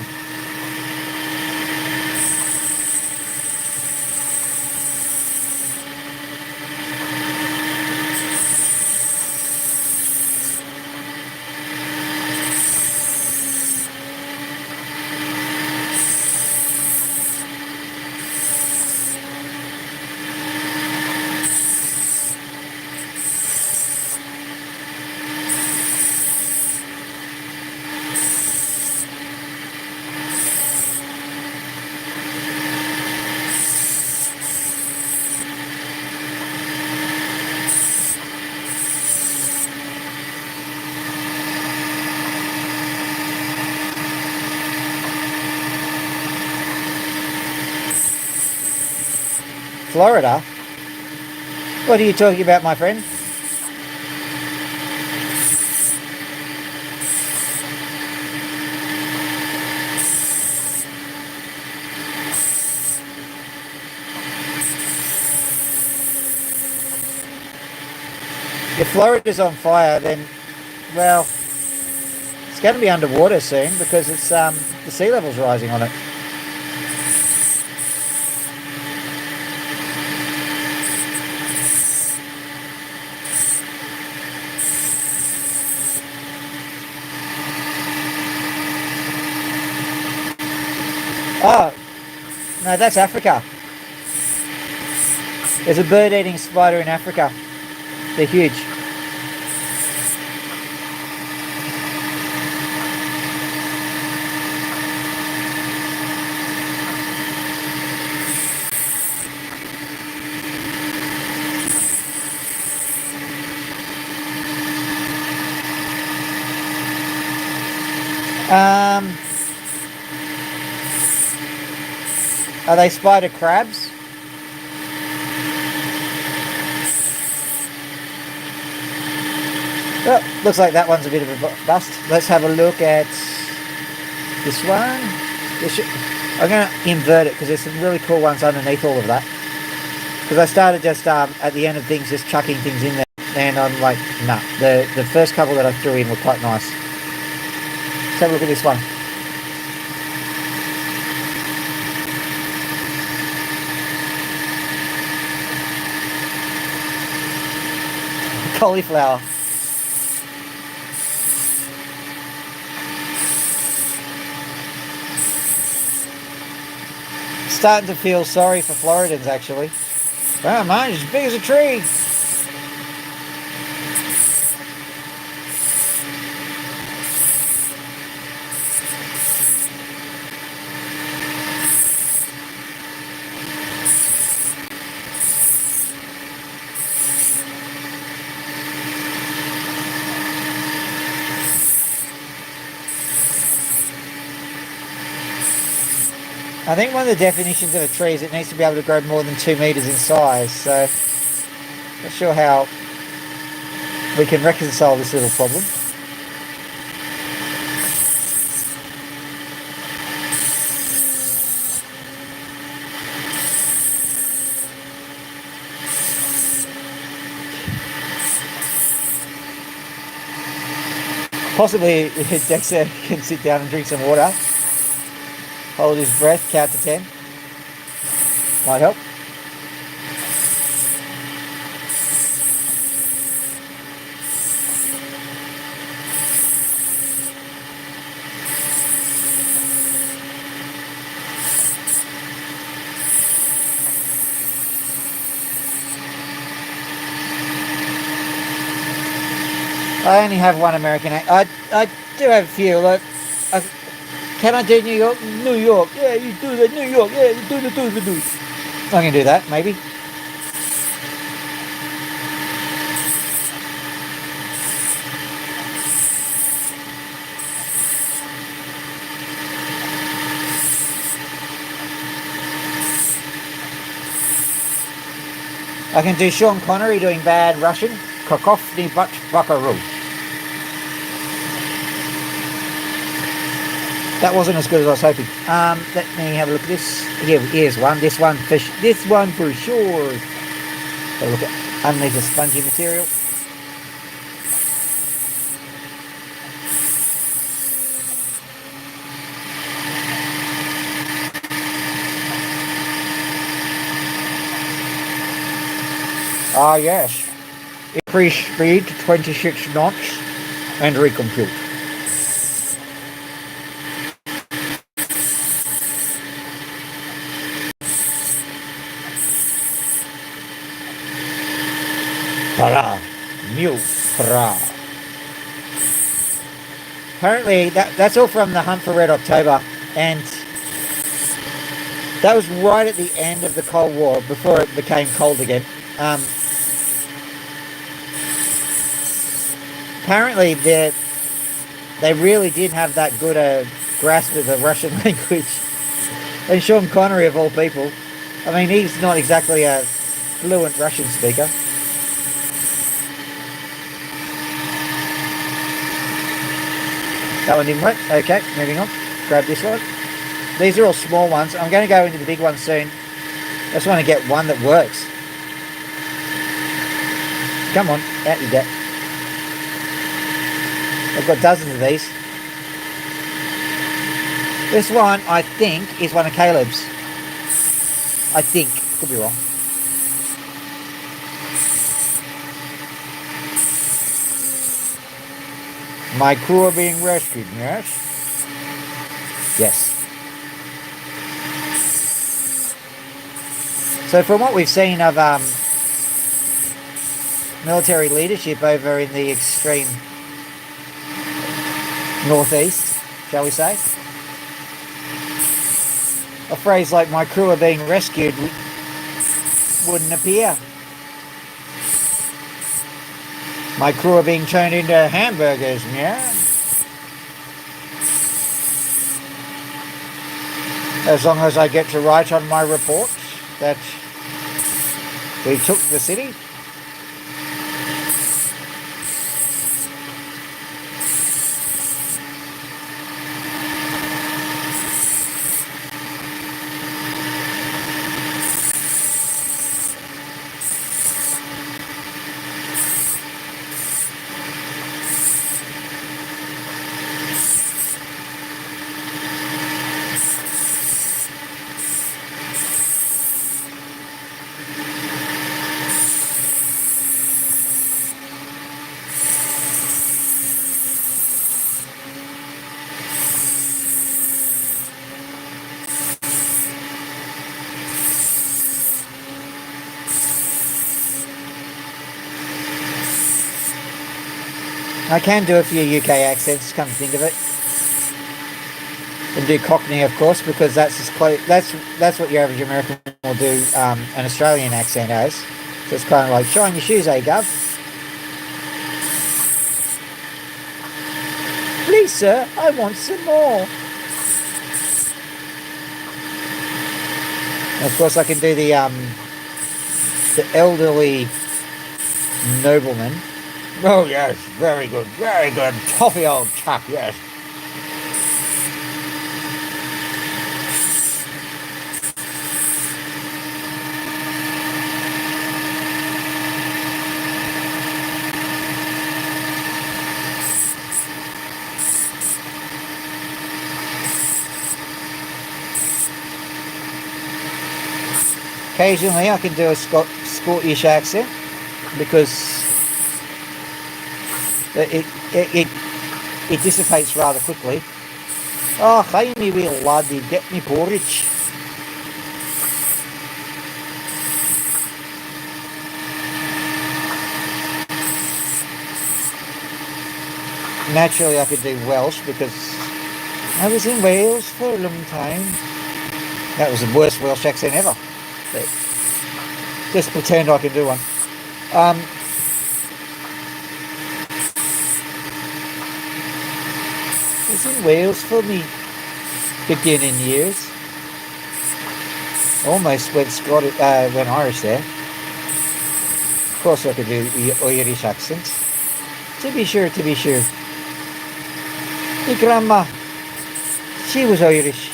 Florida. What are you talking about, my friend? If Florida's on fire, then, well, it's going to be underwater soon because it's the sea level's rising on it. Oh, no, that's Africa. There's a bird-eating spider in Africa. They're huge. Are they spider crabs? Oh, looks like that one's a bit of a bust. Let's have a look at this one. I'm going to invert it because there's some really cool ones underneath all of that. Because I started just at the end of things, just chucking things in there. And I'm like, nah. The first couple that I threw in were quite nice. Let's have a look at this one. Cauliflower. Starting to feel sorry for Floridans, actually. Wow, mine's as big as a tree. I think one of the definitions of a tree is it needs to be able to grow more than 2 meters in size, so not sure how we can reconcile this little problem. Possibly Dexter can sit down and drink some water. Hold his breath, count to 10. Might help. I only have one American accent. I do have a few. Like, can I do New York? New York. Yeah, you do the New York. Yeah, you do the. I can do that, maybe. I can do Sean Connery doing bad Russian. Kokofni Butch Buckaroo. That wasn't as good as I was hoping. Let me have a look at this. Here's one. This one for sure. Have a look at underneath the spongy material. Ah, yes. Increase speed to 26 knots and recompute. Para. New. Para. Apparently, that's all from the Hunt for Red October, and that was right at the end of the Cold War, before it became cold again. Apparently, they really did have that good a grasp of the Russian language. And Sean Connery, of all people, I mean, he's not exactly a fluent Russian speaker. That one didn't work. Okay, moving on. Grab this one. These are all small ones. I'm going to go into the big one soon. I just want to get one that works. Come on, out you get. I've got dozens of these. This one, I think, is one of Caleb's. I think. Could be wrong. My crew are being rescued, yes? Yes. So from what we've seen of military leadership over in the extreme northeast, shall we say, a phrase like "my crew are being rescued" wouldn't appear. My crew are being turned into hamburgers, yeah? As long as I get to write on my report that we took the city. I can do a few UK accents, come to think of it. And do Cockney, of course, because that's as close. That's what your average American will do an Australian accent as. So it's kind of like shine your shoes, eh, Gov? Please, sir, I want some more. And of course, I can do the elderly nobleman. Oh yes, very good, toffee old chap, yes. Occasionally I can do a Scottish accent because it dissipates rather quickly. Oh, hi me wee laddie, get me porridge. Naturally I could do Welsh because I was in Wales for a long time. That was the worst Welsh accent ever. But just pretend I can do one. I was in Wales for me beginning years. Almost went Irish there. Of course I could do Irish accents. To be sure. My grandma, she was Irish.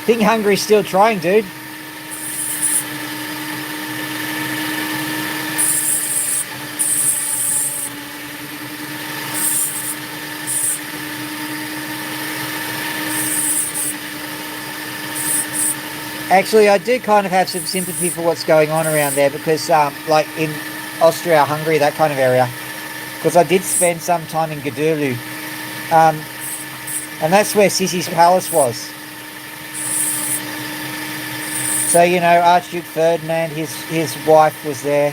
Think Hungary's still trying, dude. Actually, I do kind of have some sympathy for what's going on around there because, like in Austria, Hungary, that kind of area, because I did spend some time in Gudulu, and that's where Sissy's palace was. So, you know, Archduke Ferdinand, his wife was there.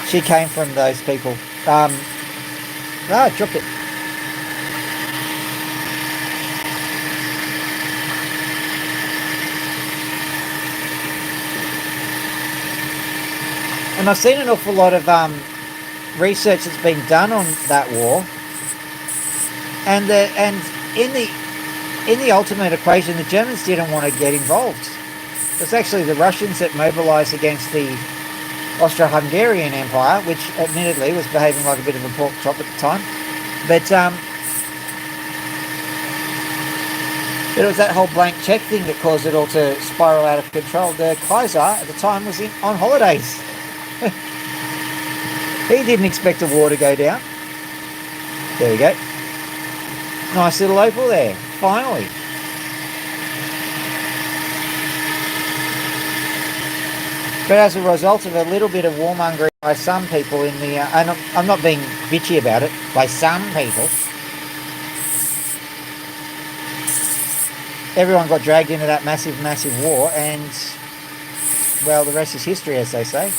She came from those people. I dropped it. And I've seen an awful lot of research that's been done on that war, and in the ultimate equation, the Germans didn't want to get involved. It was actually the Russians that mobilised against the Austro-Hungarian Empire, which admittedly was behaving like a bit of a pork chop at the time. But it was that whole blank check thing that caused it all to spiral out of control. The Kaiser at the time was on holidays. He didn't expect a war to go down. There we go. Nice little Opal there, finally. But as a result of a little bit of warmongering by some people in the... and I'm not being bitchy about it, by some people, everyone got dragged into that massive war, and, well, the rest is history, as they say.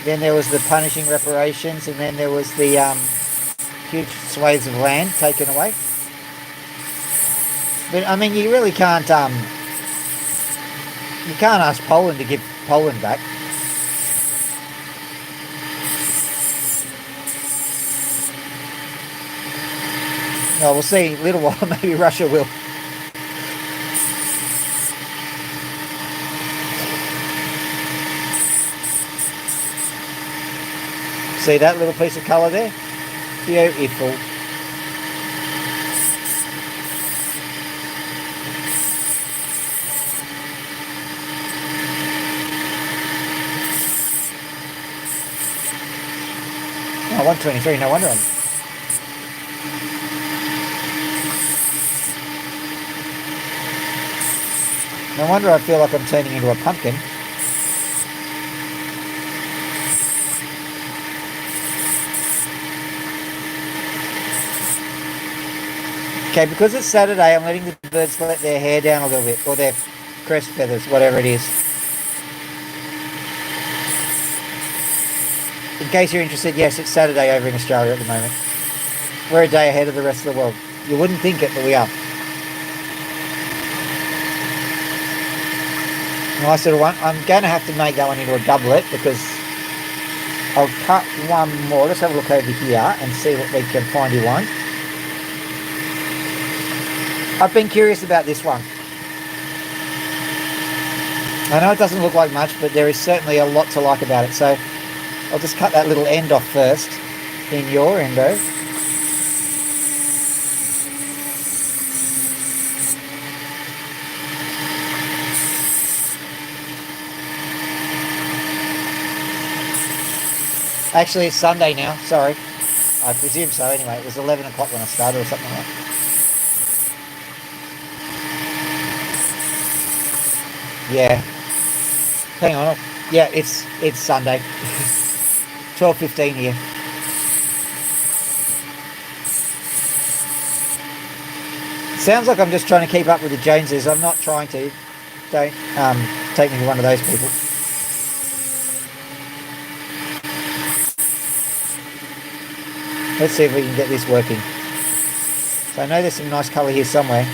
Then there was the punishing reparations, and then there was the huge swathes of land taken away. But, I mean, you really can't... you can't ask Poland to give Poland back. Well, we'll see. In a little while, maybe Russia will. See that little piece of colour there? Beautiful. Oh, 123, no wonder No wonder I feel like I'm turning into a pumpkin. Okay, because it's Saturday, I'm letting the birds let their hair down a little bit, or their crest feathers, whatever it is. In case you're interested, yes, it's Saturday over in Australia at the moment. We're a day ahead of the rest of the world. You wouldn't think it, but we are. Nice little one. I'm going to have to make that one into a doublet because I'll cut one more. Let's have a look over here and see what we can find in one. I've been curious about this one. I know it doesn't look like much, but there is certainly a lot to like about it. So I'll just cut that little end off first in your endo. Actually, it's Sunday now. Sorry. I presume so anyway. It was 11 o'clock when I started or something like that. Yeah. Hang on. Yeah, it's Sunday. 12:15 here. Sounds like I'm just trying to keep up with the Joneses. I'm not trying to. Don't take me to one of those people. Let's see if we can get this working. So I know there's some nice colour here somewhere.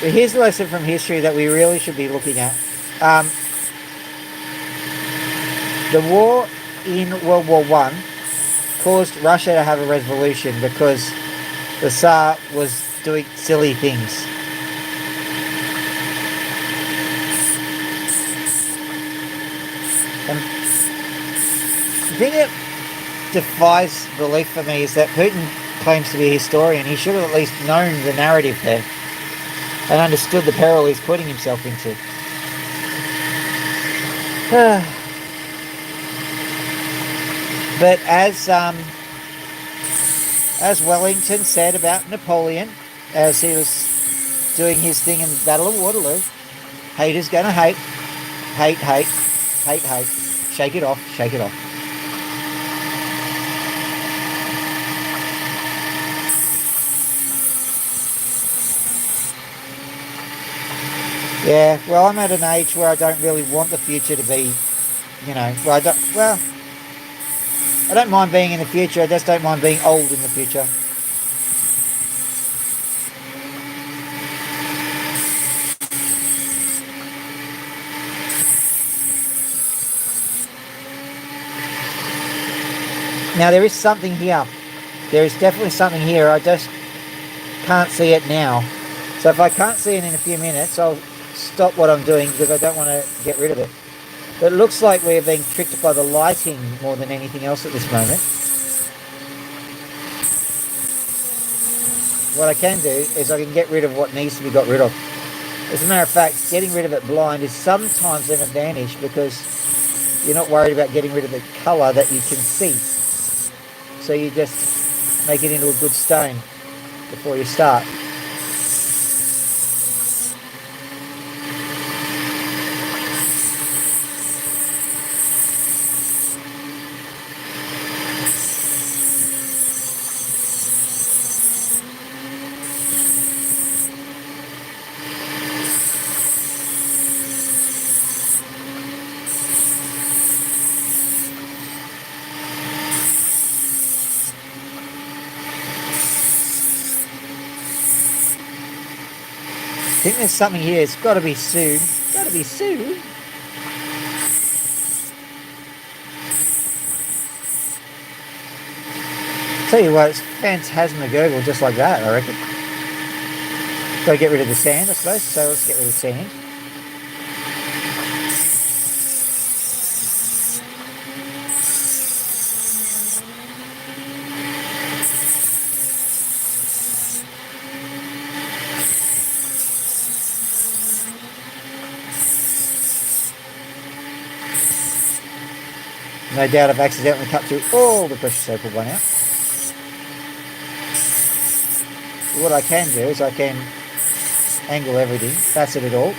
Here's a lesson from history that we really should be looking at. The war in World War I caused Russia to have a revolution because the Tsar was doing silly things. And the thing that defies belief for me is that Putin claims to be a historian. He should have at least known the narrative there and understood the peril he's putting himself into. But as Wellington said about Napoleon, as he was doing his thing in the Battle of Waterloo, haters gonna hate, hate, hate, hate, hate. Shake it off, shake it off. Yeah, well, I'm at an age where I don't really want the future to be, I don't mind being in the future, I just don't mind being old in the future. Now, there is something here. There is definitely something here. I just can't see it now. So if I can't see it in a few minutes, I'll stop what I'm doing because I don't want to get rid of it. But it looks like we're being tricked by the lighting more than anything else at this moment. What I can do is I can get rid of what needs to be got rid of. As a matter of fact, getting rid of it blind is sometimes an advantage because you're not worried about getting rid of the colour that you can see. So you just make it into a good stain before you start. I think there's something here. It's got to be soon. Got to be soon. Tell you what, it's phantasmagorical just like that, I reckon. Got to get rid of the sand, I suppose. So let's get rid of the sand. No doubt I've accidentally cut through all the precious opal one out. But what I can do is I can angle everything, facet it all,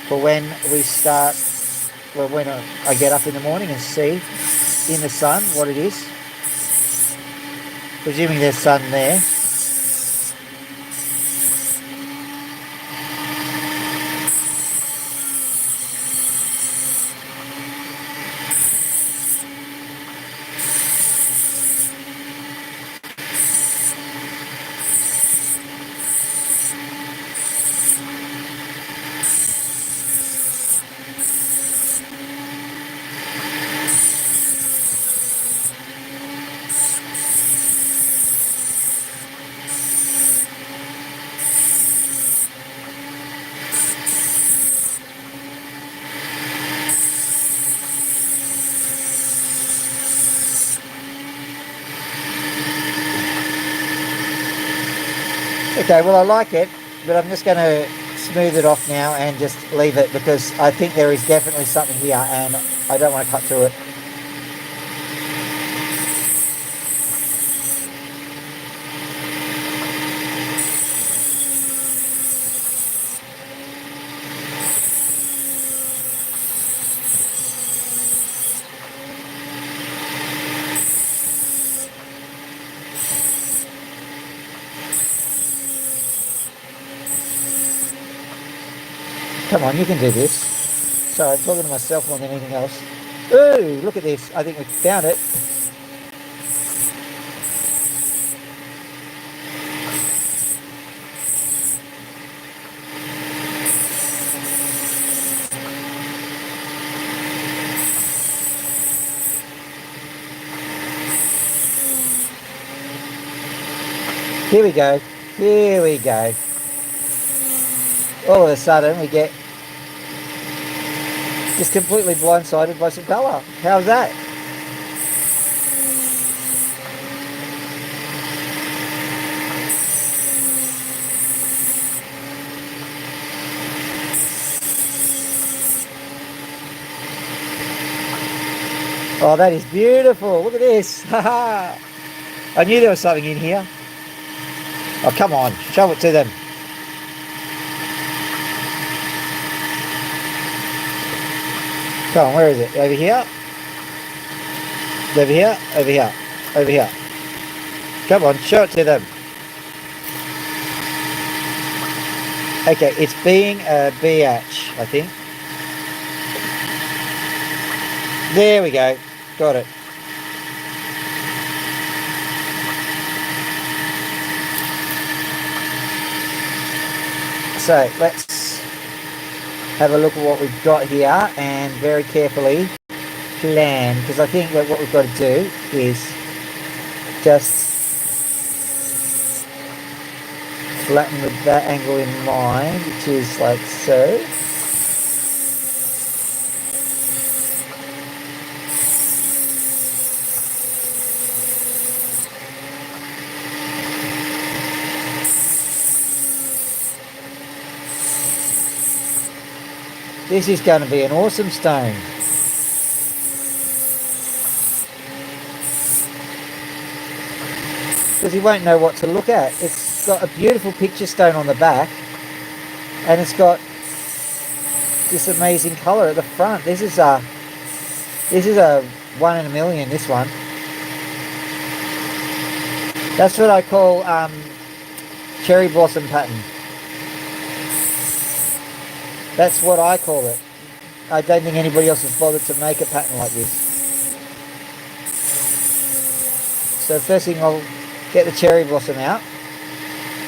for when we start, well, when I get up in the morning and see in the sun what it is. Presuming there's sun there. Okay, well I like it, but I'm just going to smooth it off now and just leave it because I think there is definitely something here and I don't want to cut through it. Come on, you can do this. Sorry, I'm talking to myself more than anything else. Ooh, look at this. I think we found it. Here we go. Here we go. All of a sudden, we get just completely blindsided by some colour. How's that? Oh, that is beautiful. Look at this. I knew there was something in here. Oh, come on. Show it to them. Come on, where is it? Over here? Over here? Over here? Over here? Come on, show it to them. Okay, it's being a biatch, I think. There we go. Got it. So let's have a look at what we've got here and very carefully plan, because I think that what we've got to do is just flatten with that angle in mind, which is like so. This is going to be an awesome stone. Because you won't know what to look at. It's got a beautiful picture stone on the back, and it's got this amazing colour at the front. This is a 1 in a million, this one. That's what I call cherry blossom pattern. That's what I call it. I don't think anybody else has bothered to make a pattern like this. So first thing, I'll get the cherry blossom out.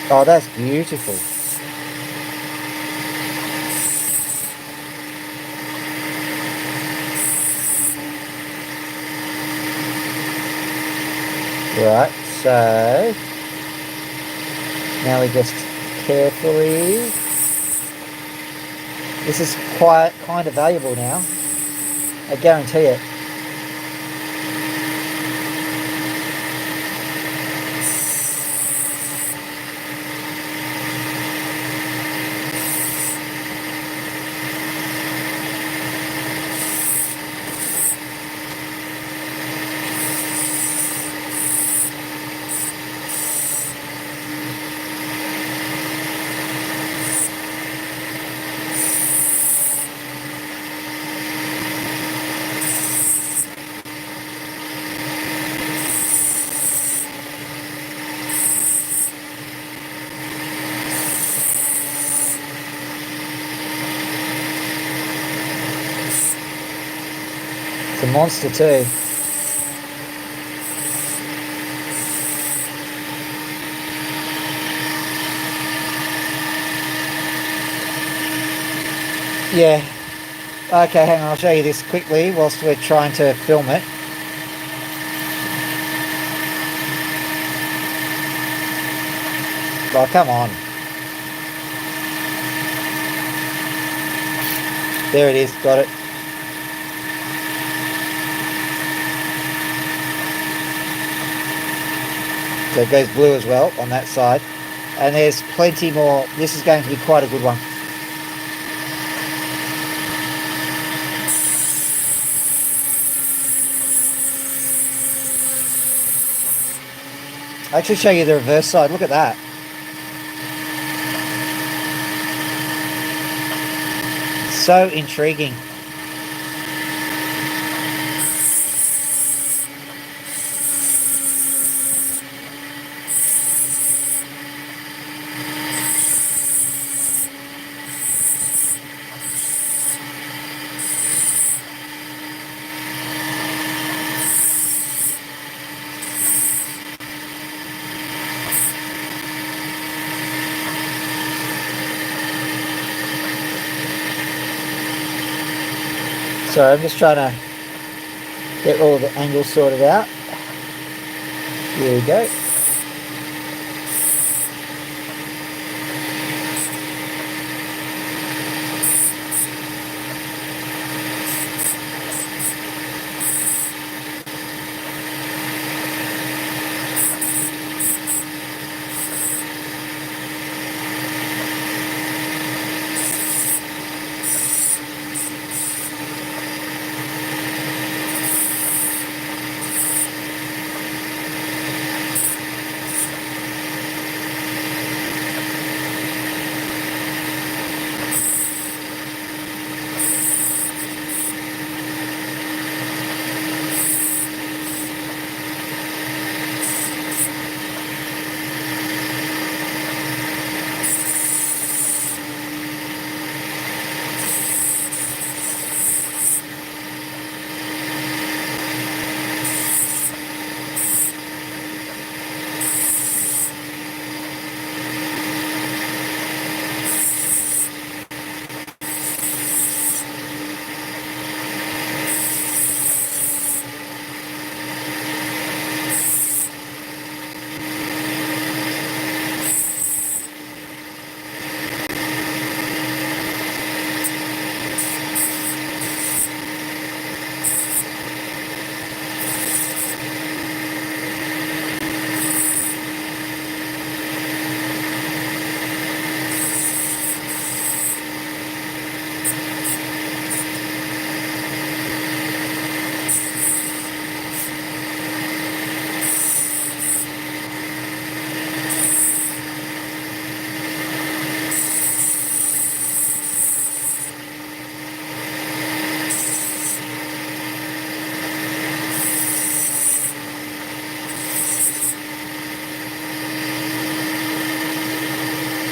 Oh, that's beautiful. Right, so now we just carefully. This is kind of valuable now. I guarantee it. It's a monster too. Yeah. Okay, hang on, I'll show you this quickly whilst we're trying to film it. Oh, come on. There it is, got it. So it goes blue as well on that side. And there's plenty more. This is going to be quite a good one. I'll actually show you the reverse side. Look at that. So intriguing. So I'm just trying to get all the angles sorted out. Here we go.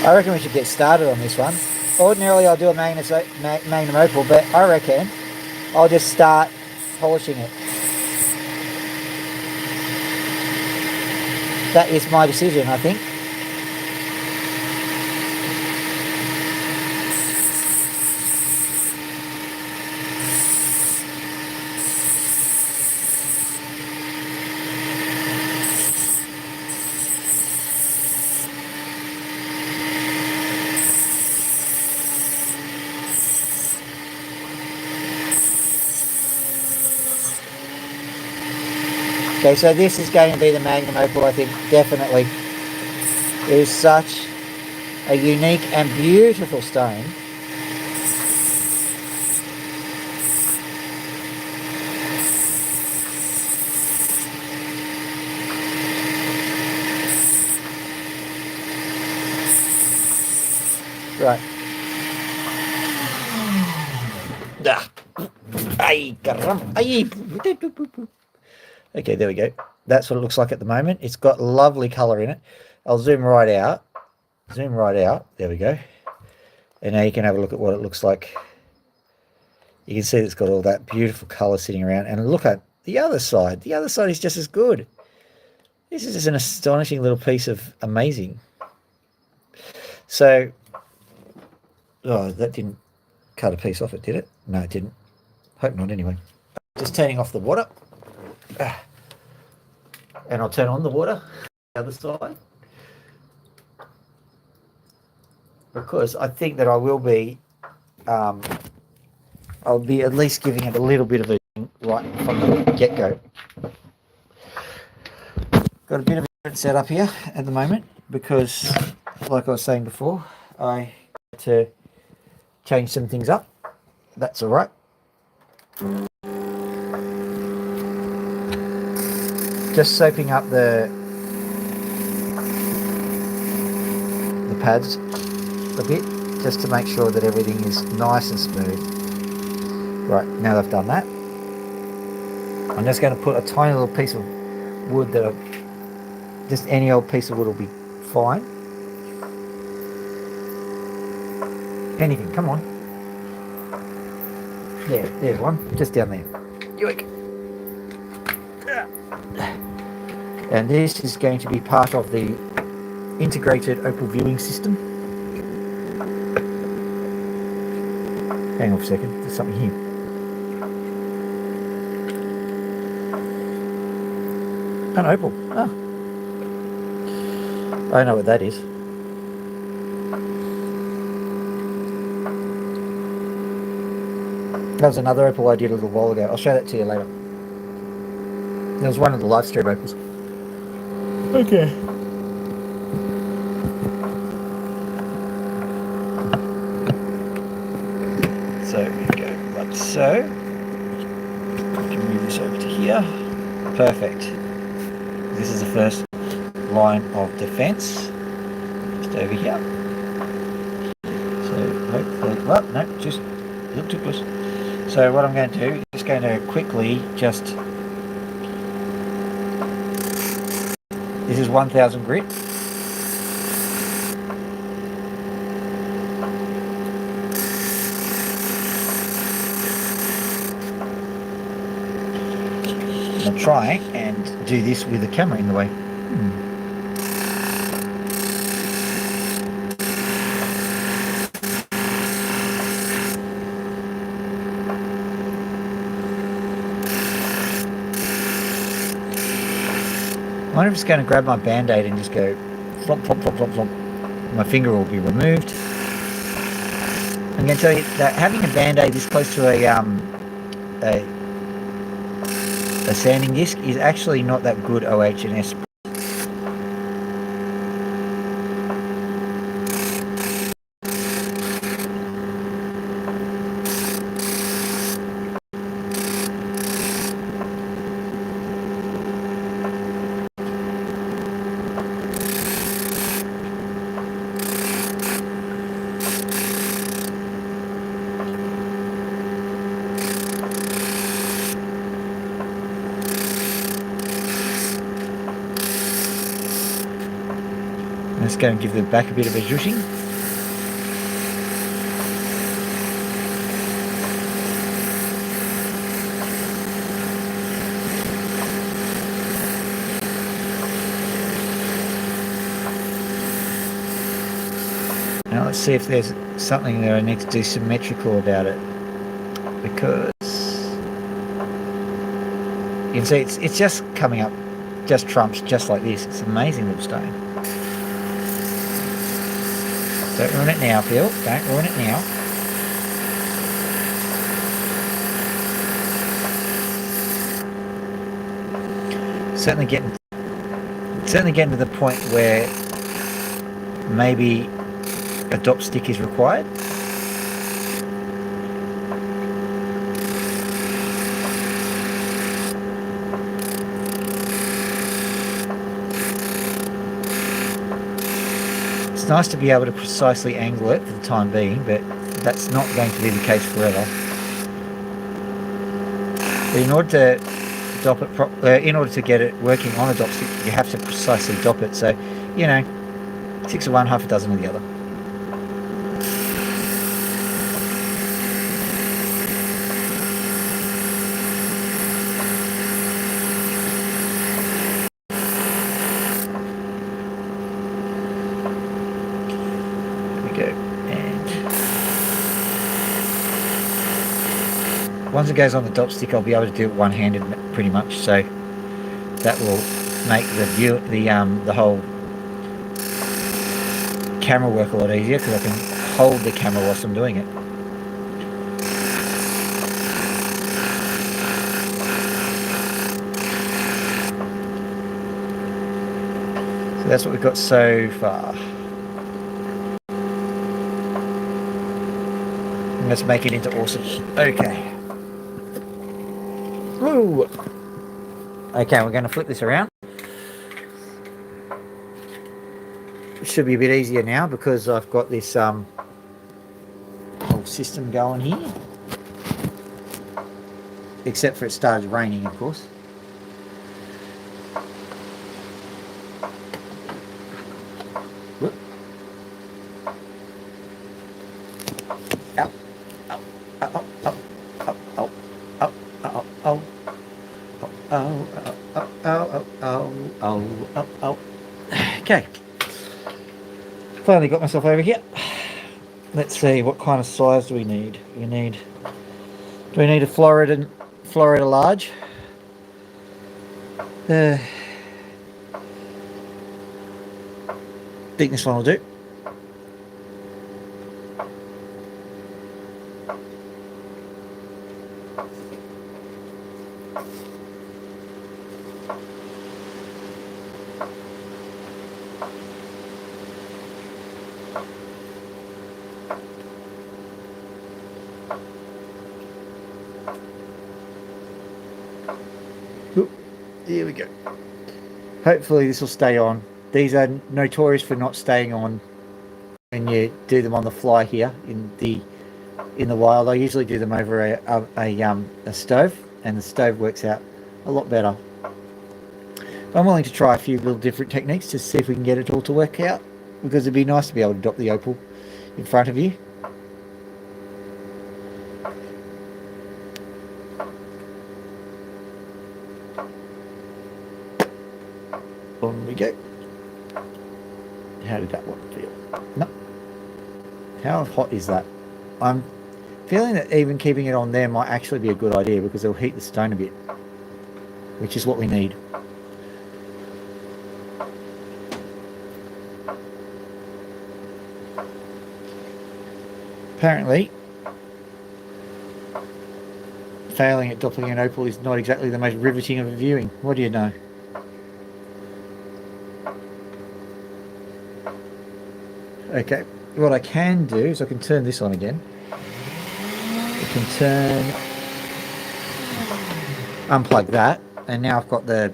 I reckon we should get started on this one. Ordinarily I'll do a Magnum Opal, but I reckon I'll just start polishing it. That is my decision, I think. Okay, so this is going to be the Magnum Opal, I think, definitely. It is such a unique and beautiful stone. Right. Okay, there we go. That's what it looks like at the moment. It's got lovely colour in it. I'll zoom right out. Zoom right out. There we go. And now you can have a look at what it looks like. You can see it's got all that beautiful colour sitting around. And look at the other side. The other side is just as good. This is just an astonishing little piece of amazing. So, oh, that didn't cut a piece off it, did it? No, it didn't. Hope not, anyway. Just turning off the water. And I'll turn on the water the other side. Because I think that I will be, I'll be at least giving it a little bit of a right from the get-go. Got a bit of a different setup here at the moment because, like I was saying before, I had to change some things up. That's all right. Just soaping up the pads a bit, just to make sure that everything is nice and smooth. Right, now that I've done that, I'm just going to put a tiny little piece of wood that just any old piece of wood will be fine. Anything, come on. Yeah, there's one, just down there. Yoink. And this is going to be part of the integrated Opal viewing system. Hang on a second, there's something here. An opal. Oh. I know what that is. That was another opal I did a little while ago. I'll show that to you later. That was one of the live stream opals. Okay. So here we go. Like so. I can move this over to here. Perfect. This is the first line of defense. Just over here. So hopefully, well, no, just a little too close. So what I'm going to do is just going to quickly just, this is 1000 grit. I'm trying and do this with the camera in the way. I wonder if it's going to grab my band-aid and just go flop, flop, flop, flop, flop. My finger will be removed. I'm going to tell you that having a band-aid this close to a sanding disc is actually not that good OH&S. going to give the back a bit of a zhooshing. Now let's see if there's something that I need to do symmetrical about it, because you can see it's just coming up, just trumps, just like this. It's an amazing little stone. Don't ruin it now, Phil. Don't ruin it now. Certainly getting to the point where maybe a dop stick is required. It's nice to be able to precisely angle it for the time being, but that's not going to be the case forever. But in order to dop it in order to get it working on a dop stick, you have to precisely dop it. So, you know, 6 of one, half a dozen of the other. Once it goes on the dop stick, I'll be able to do it one-handed pretty much, so that will make the whole camera work a lot easier, because I can hold the camera whilst I'm doing it. So that's what we've got so far. And let's make it into awesome. Okay. Woo. Okay, we're going to flip this around. It should be a bit easier now because I've got this whole system going here. Except for it started raining, of course. Whoop. Ow. Ow. Ow. Ow. Ow. Ow. Ow. Ow. Ow. Oh, oh, oh, oh, oh, oh, oh, oh. Okay. Finally got myself over here. Let's see, what kind of size do we need? Do we need a Florida large? I think this one will do. Here we go. Hopefully this will stay on. These are notorious for not staying on when you do them on the fly here in the wild. I usually do them over a stove, and the stove works out a lot better. But I'm willing to try a few little different techniques to see if we can get it all to work out, because it'd be nice to be able to dop the opal in front of you. On we go. How did that one feel? No. How hot is that? I'm feeling that even keeping it on there might actually be a good idea, because it'll heat the stone a bit, which is what we need. Apparently, failing at dopping an opal is not exactly the most riveting of a viewing. What do you know? Okay, what I can do is I can turn this on again. I can unplug that, and now I've got the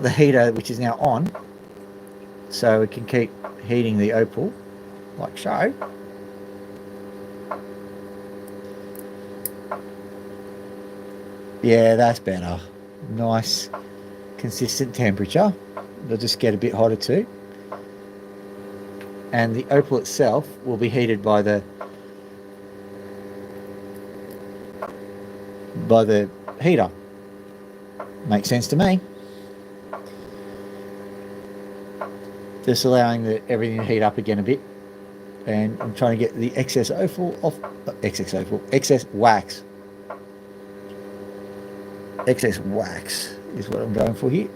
heater, which is now on, so we can keep heating the opal like so. Yeah, that's better. Nice consistent temperature. It'll just get a bit hotter too. and the Opal itself will be heated by the heater. Makes sense to me. Just allowing everything to heat up again a bit, and I'm trying to get the excess Opal off. Excess wax. Excess wax is what I'm going for here.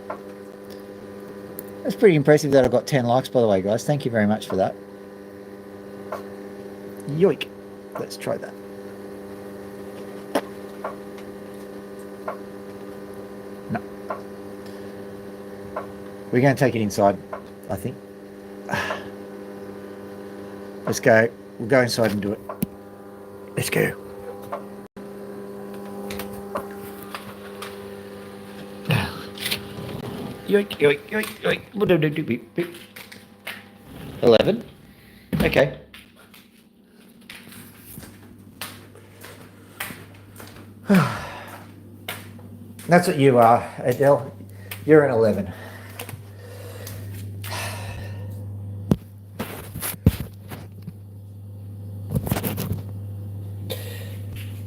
That's pretty impressive that I got 10 likes, by the way, guys. Thank you very much for that. Yoink. Let's try that. No. We're going to take it inside, I think. Let's go. We'll go inside and do it. Let's go. Yoink, yoink, yoink, yoink. 11. Okay. That's what you are, Adele. You're an 11.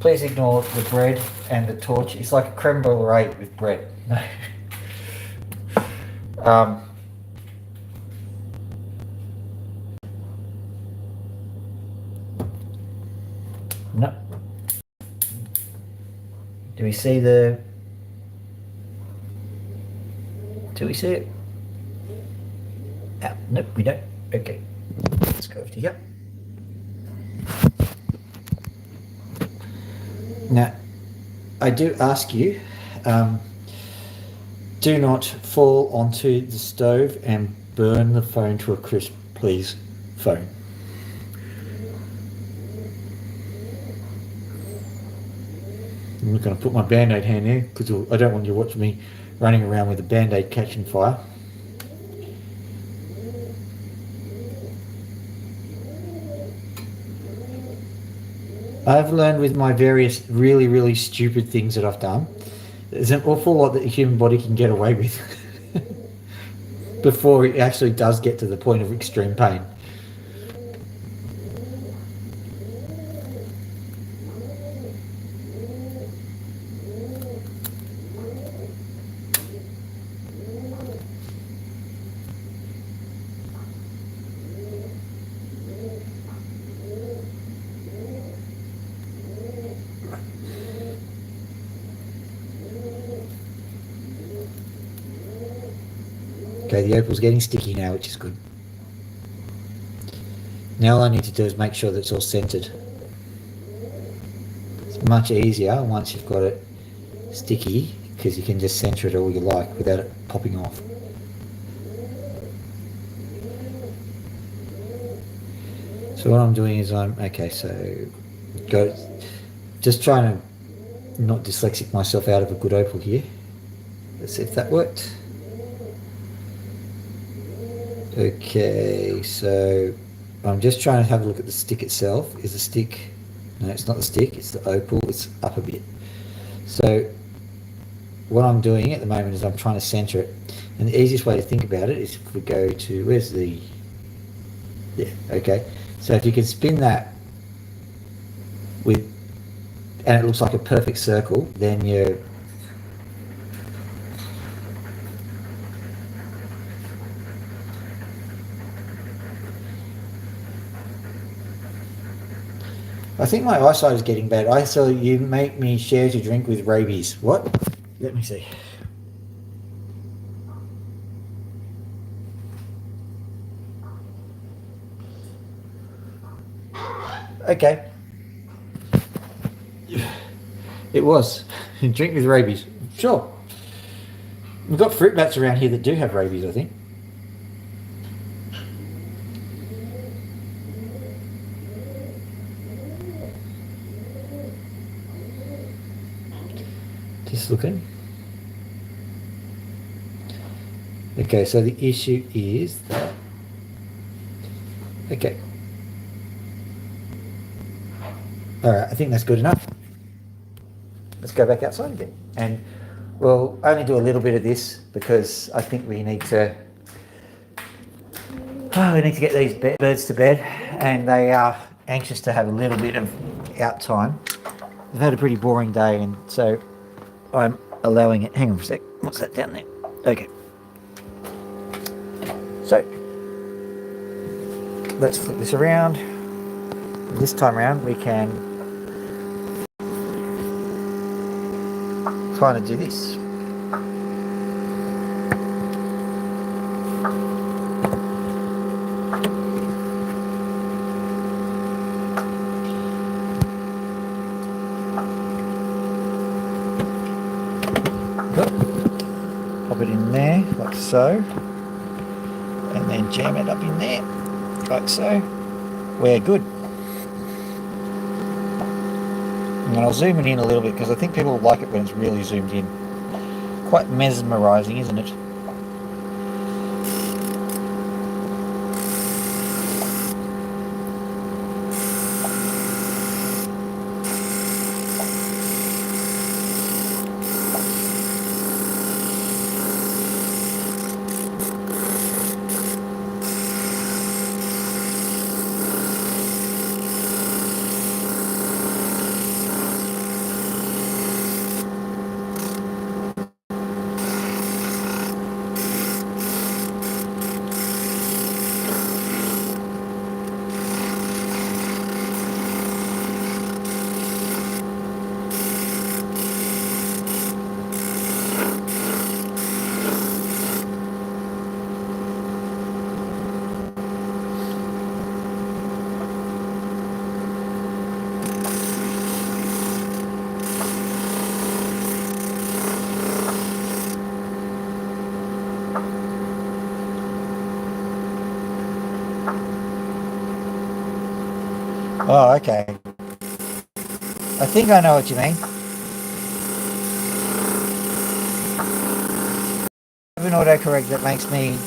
Please ignore the bread and the torch. It's like a creme brulee with bread. No. Do we see the... Do we see it? Ah, nope, we don't. Okay. Let's go over to here. Now, I do ask you, do not fall onto the stove and burn the phone to a crisp, please, phone. I'm not going to put my Band-Aid hand there because I don't want you to watch me running around with a Band-Aid catching fire. I've learned with my various really, really stupid things that I've done, there's an awful lot that the human body can get away with before it actually does get to the point of extreme pain. Okay, the opal's getting sticky now, which is good. Now all I need to do is make sure that it's all centered. It's much easier once you've got it sticky, because you can just center it all you like without it popping off. So what I'm doing is just trying to not dyslexic myself out of a good opal here. Let's see if that worked. Okay, so I'm just trying to have a look at the stick itself. Is the stick... No, it's not the stick, it's the opal. It's up a bit. So what I'm doing at the moment is I'm trying to center it. And the easiest way to think about it is if we go to... Where's the... Yeah, okay. So if you can spin that with... And it looks like a perfect circle, then you're... I think my eyesight is getting bad. I saw you make me share to drink with rabies. What? Let me see. Okay. It was. Drink with rabies. Sure. We've got fruit bats around here that do have rabies, I think. Just looking. Okay, so the issue is that... Okay. Alright, I think that's good enough. Let's go back outside again. And we'll only do a little bit of this because I think we need to Oh, we need to get these birds to bed, and they are anxious to have a little bit of out time. They've had a pretty boring day, and so I'm allowing it. Hang on for a sec. What's that down there? Okay. So let's flip this around. This time around, we can kind of do this. Pop it in there, like so, and then jam it up in there, like so. We're good. And I'll zoom it in a little bit because I think people like it when it's really zoomed in. Quite mesmerising, isn't it? Oh, okay. I think I know what you mean. I have an autocorrect that makes me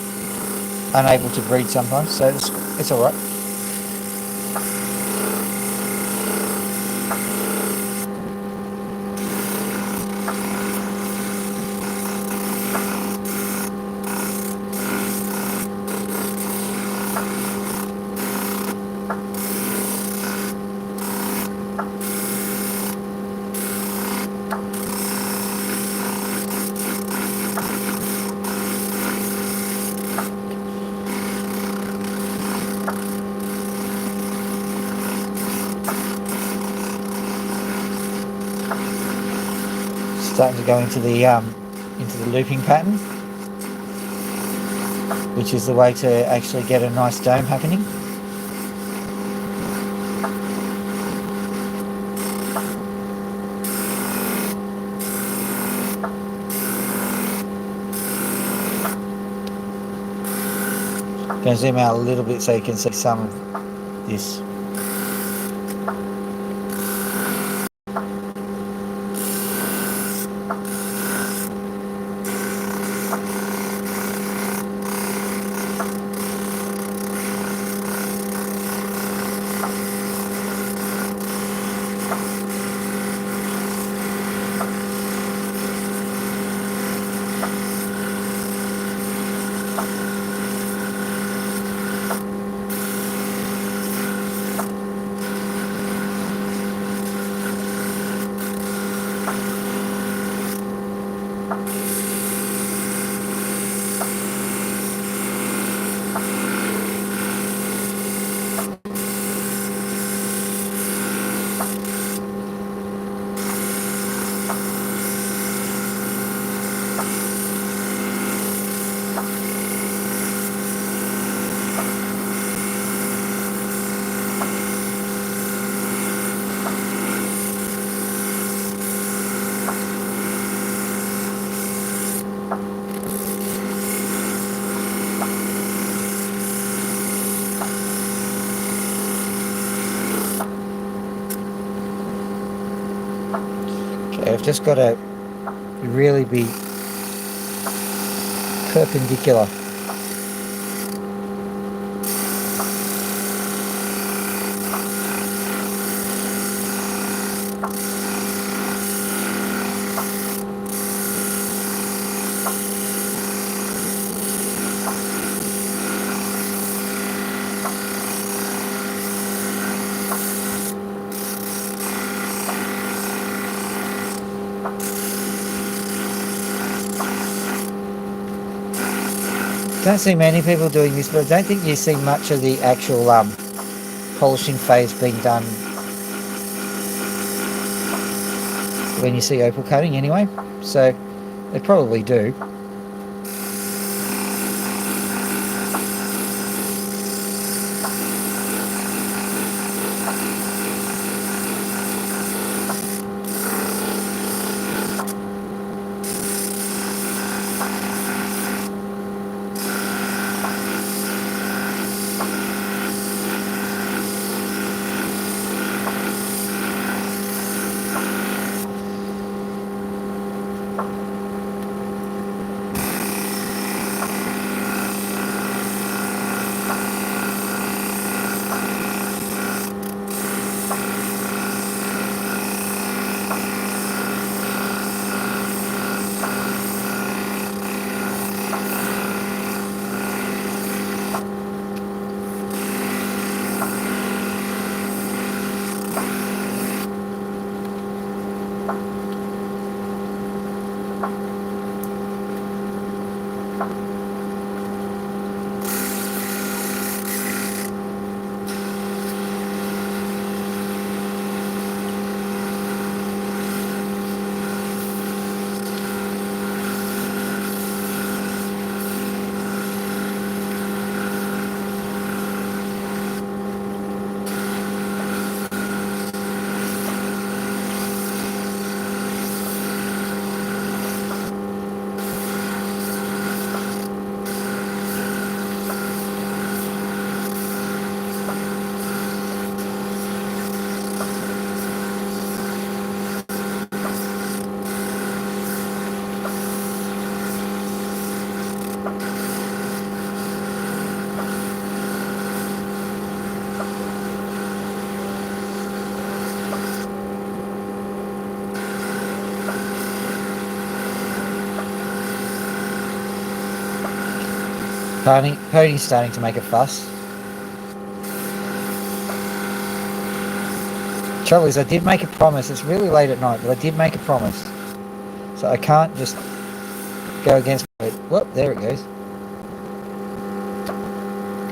unable to breathe sometimes, so it's all right. Starting to go into the looping pattern, which is the way to actually get a nice dome happening. Going to zoom out a little bit so you can see some of this. Okay, I've just got to really be perpendicular. Don't see many people doing this, but I don't think you see much of the actual polishing phase being done when you see opal coating anyway. So they probably do. Coating's starting to make a fuss. Trouble is, I did make a promise. It's really late at night, but I did make a promise. So I can't just go against it. Whoop, there it goes.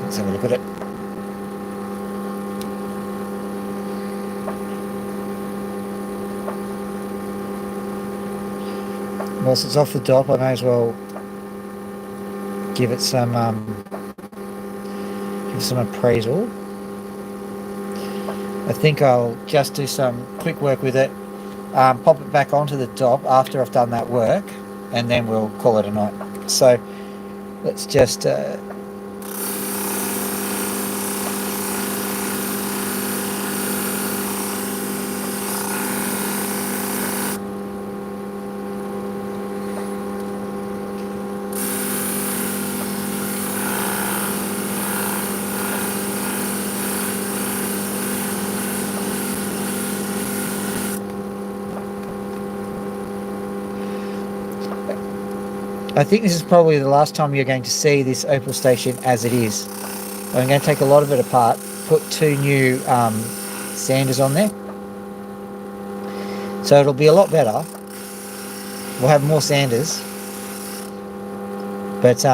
Let's have a look at it. Whilst it's off the top, I may as well give it some appraisal. I think I'll just do some quick work with it, pop it back onto the top after I've done that work, and then we'll call it a night. So let's just I think this is probably the last time you're going to see this Opal station as it is. I'm going to take a lot of it apart, put 2 new sanders on there. So it'll be a lot better. We'll have more sanders, but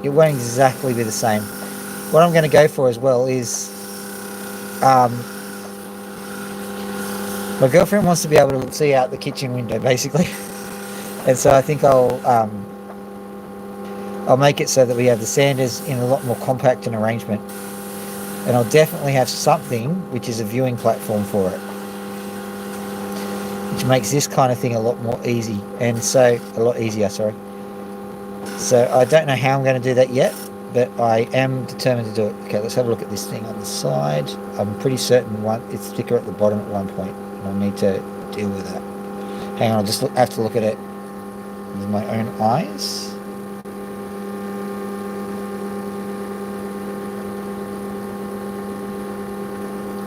it won't exactly be the same. What I'm going to go for as well is my girlfriend wants to be able to see out the kitchen window, basically. And so I think I'll make it so that we have the sanders in a lot more compact an arrangement. And I'll definitely have something which is a viewing platform for it, which makes this kind of thing a lot more easy, and so a lot easier, sorry. So I don't know how I'm going to do that yet, but I am determined to do it. Okay, let's have a look at this thing on the side. I'm pretty certain it's thicker at the bottom at one point, and I'll need to deal with that. Hang on, I'll just have to look at it with my own eyes.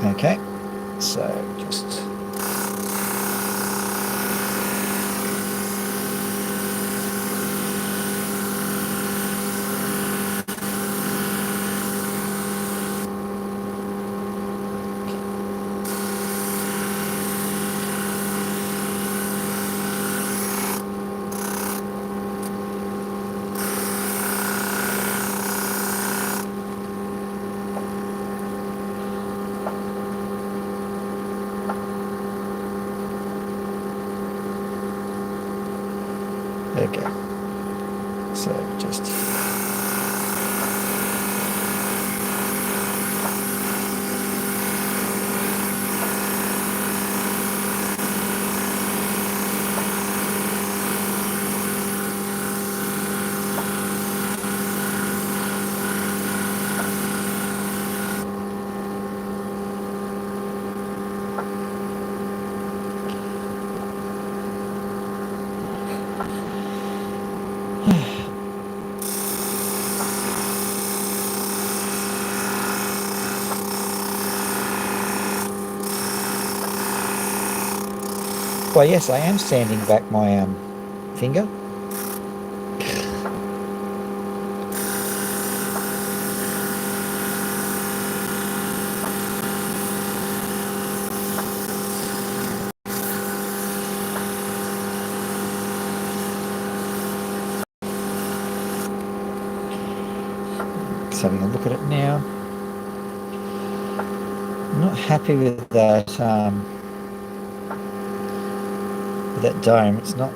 Okay, so just Okay. So just... Well, yes, I am sanding back my finger. Just having a look at it now. I'm not happy with that dome. It's not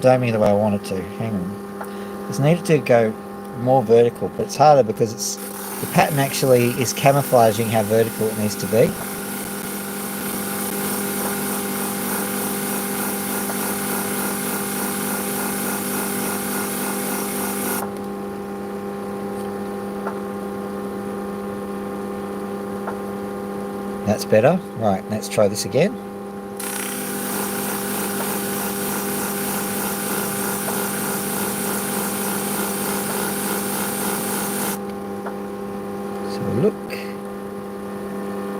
doming the way I want it to. Hang on. It's needed to go more vertical, but it's harder because the pattern actually is camouflaging how vertical it needs to be. That's better. Right, let's try this again. So look.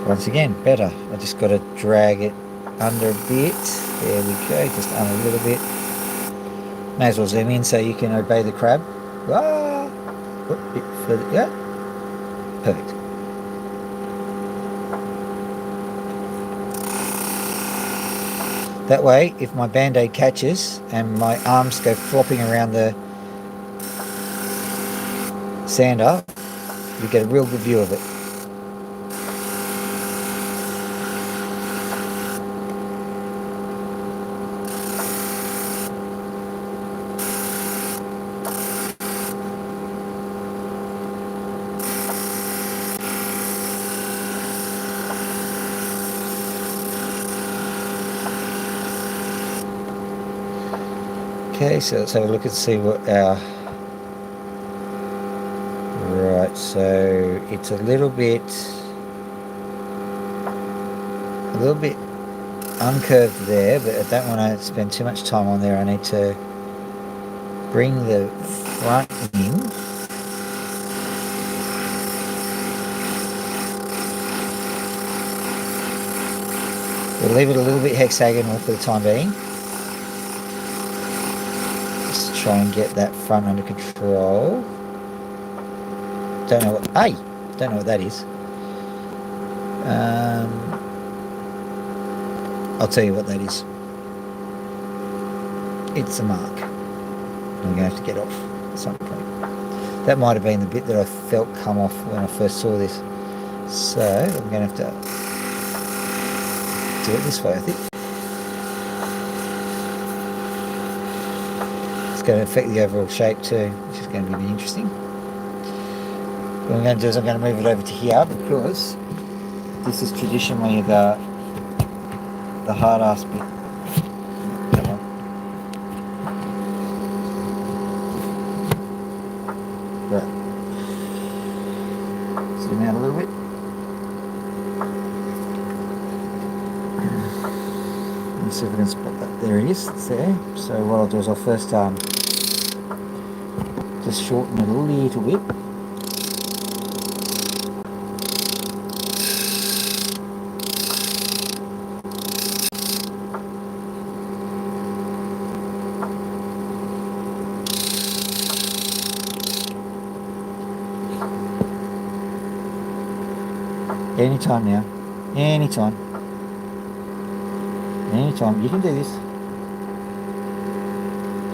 Once again, better. I just got to drag it under a bit. There we go, just under a little bit. May as well zoom in so you can obey the crab. Ah, a bit further. Yeah, perfect. That way, if my band-aid catches and my arms go flopping around the sander, you get a real good view of it. Okay, so let's have a look and see what our... Right, so it's a little bit uncurved there, but I don't want to spend too much time on there. I need to bring the front in. We'll leave it a little bit hexagonal for the time being. Just try and get that front under control. Don't know what that is. I'll tell you what that is. It's a mark. I'm going to have to get off at some point. That might have been the bit that I felt come off when I first saw this. So I'm going to have to do it this way, I think. It's going to affect the overall shape too, which is going to be interesting. What I'm going to do is I'm going to move it over to here because this is traditionally the hard ass bit. Come on. Right. Zoom out a little bit. Let's see if we can spot that. There it is. It's there. So what I'll do is I'll first just shorten it a little bit. Anytime now. Anytime. Anytime. You can do this.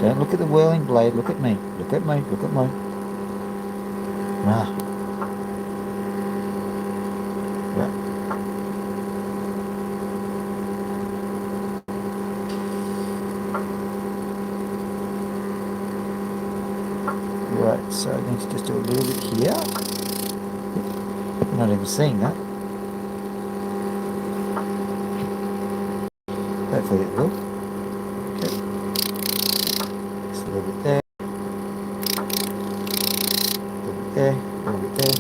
Don't look at the whirling blade. Look at me. Look at me. Look at me. Ah. Right. so I need to just do a little bit here. I'm not even seeing that. Hopefully it will. Okay. Just a little bit there. A little bit there. A little bit there.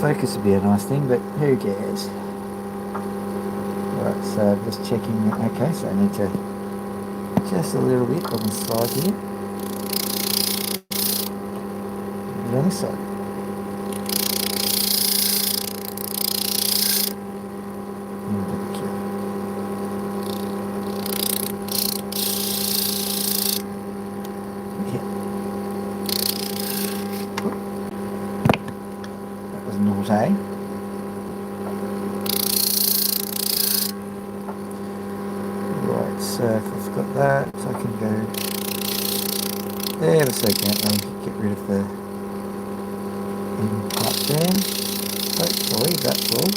Focus would be a nice thing, but who cares? Right, so just checking. Okay, so I need to just a little bit on the side here. And on this side. That was naughty. Right, so if I've got that, so I can go there a second and get rid of the end part there. Hopefully that's all.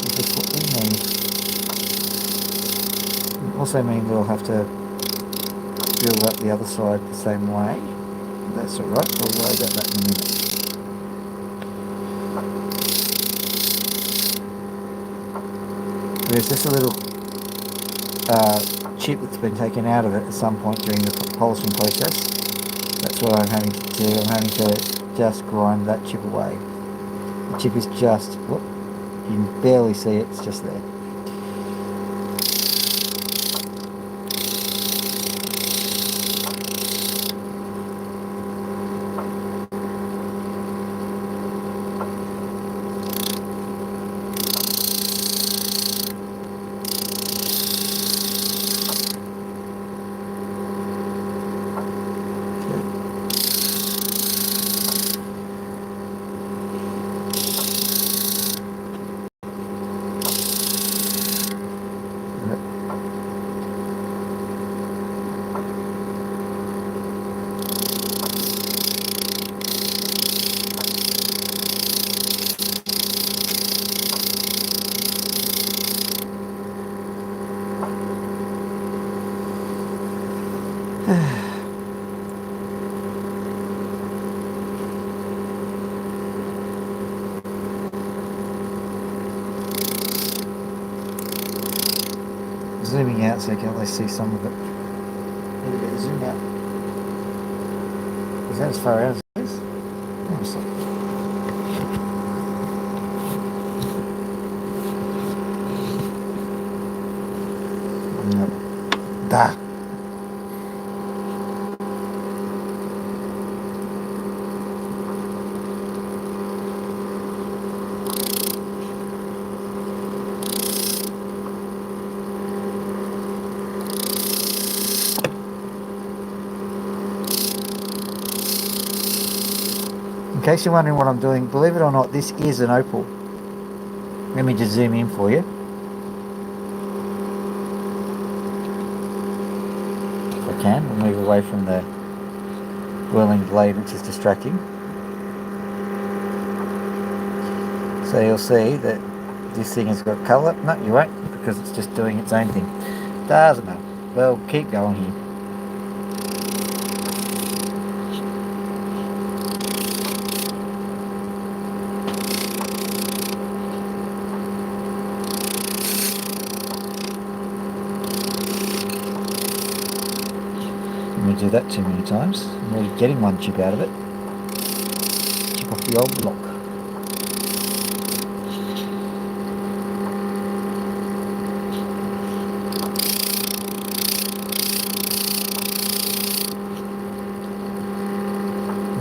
Is this what we need? It also means I'll have to build up the other side the same way. That's alright, we'll worry about that in a minute. There's just a little chip that's been taken out of it at some point during the polishing process. That's what I'm having to do. I'm having to just grind that chip away. The chip is just, whoop, you can barely see it, it's just there. Zooming out so you can at least see some of it. There we go, zoom out. Is that as far out as it is? Oh, so. Nope. Da. In case you're wondering what I'm doing, believe it or not, this is an Opal. Let me just zoom in for you. If I can, we'll move away from the whirling blade, which is distracting. So you'll see that this thing has got colour. No, you won't, because it's just doing its own thing. Doesn't matter. Well, keep going here. Do that too many times. I'm already getting one chip out of it. Chip off the old block.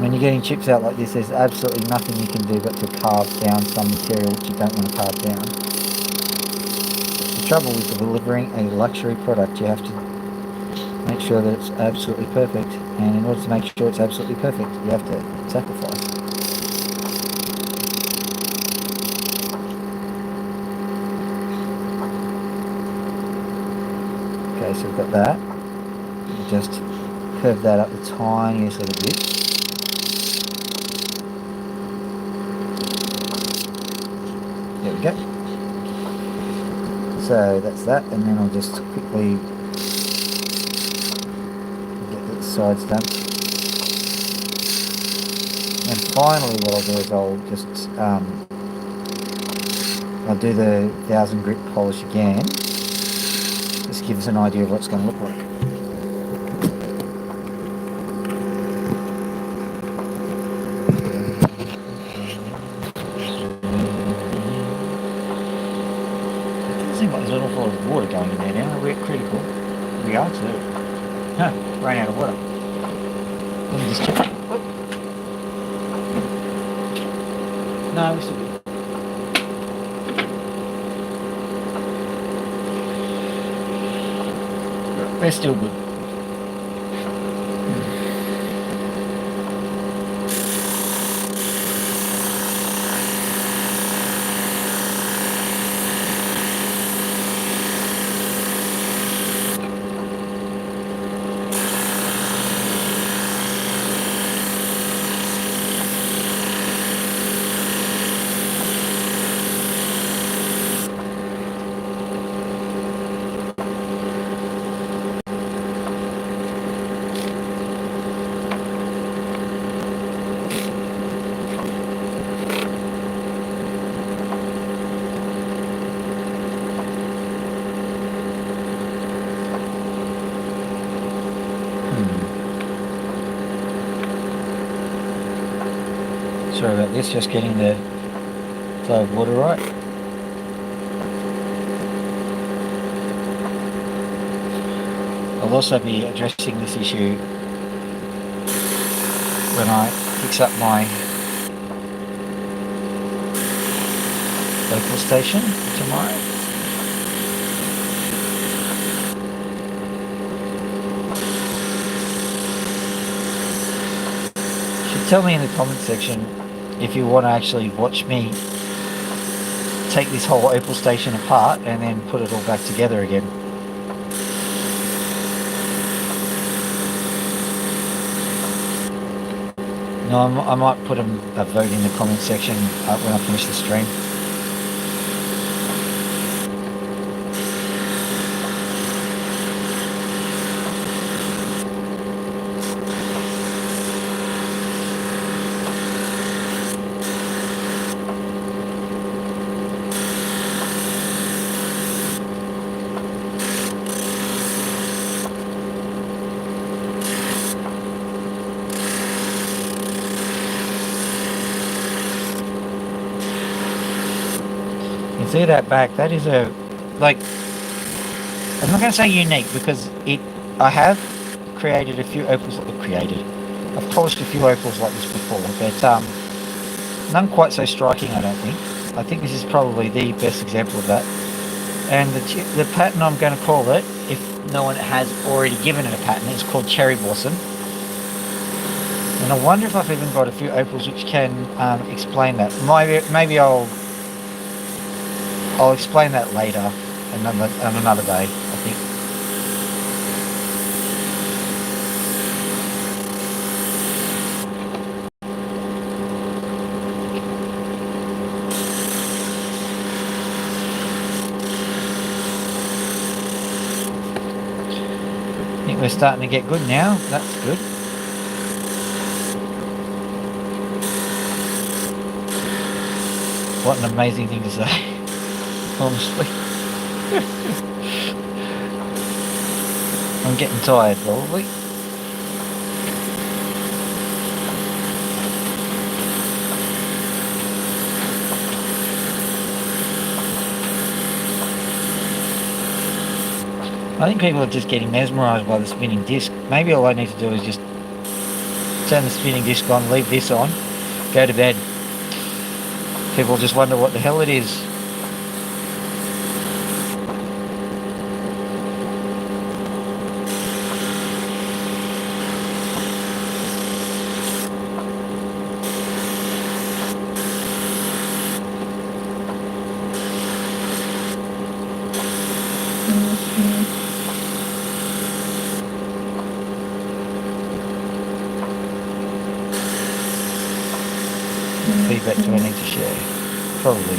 When you're getting chips out like this, there's absolutely nothing you can do but to carve down some material which you don't want to carve down. The trouble with delivering a luxury product, you have to make sure that it's absolutely perfect, and in order to make sure it's absolutely perfect, you have to sacrifice. Okay, so we've got that. Just curve that up the tiniest little bit. There we go. So that's that, and then I'll just quickly side's done. And finally what I'll do is I'll just I'll do the 1000 grit polish again. Just give us an idea of what it's going to look like. It doesn't seem like there's an awful lot of water going in there now. We're critical. We are too. Huh, ran out of water. Let me just check. Oh. No, we're still good. We're still good. Sorry about this, just getting the flow of water right. I'll also be addressing this issue when I fix up my local station tomorrow. You should tell me in the comment section if you want to actually watch me take this whole Opal station apart and then put it all back together again. No, I might put a vote in the comment section when I finish the stream. See that back, that is a, like, I'm not going to say unique because I have created a few opals, I've polished a few opals like this before, but none quite so striking, I don't think. I think this is probably the best example of that. And the pattern I'm going to call it, if no one has already given it a pattern, it's called Cherry Blossom. And I wonder if I've even got a few opals which can explain that. Maybe I'll explain that later on another day, I think. I think we're starting to get good now. That's good. What an amazing thing to say. Honestly. I'm getting tired probably. I think people are just getting mesmerised by the spinning disc. Maybe all I need to do is just turn the spinning disc on, leave this on, go to bed. People just wonder what the hell it is. Feedback do I need to share? Probably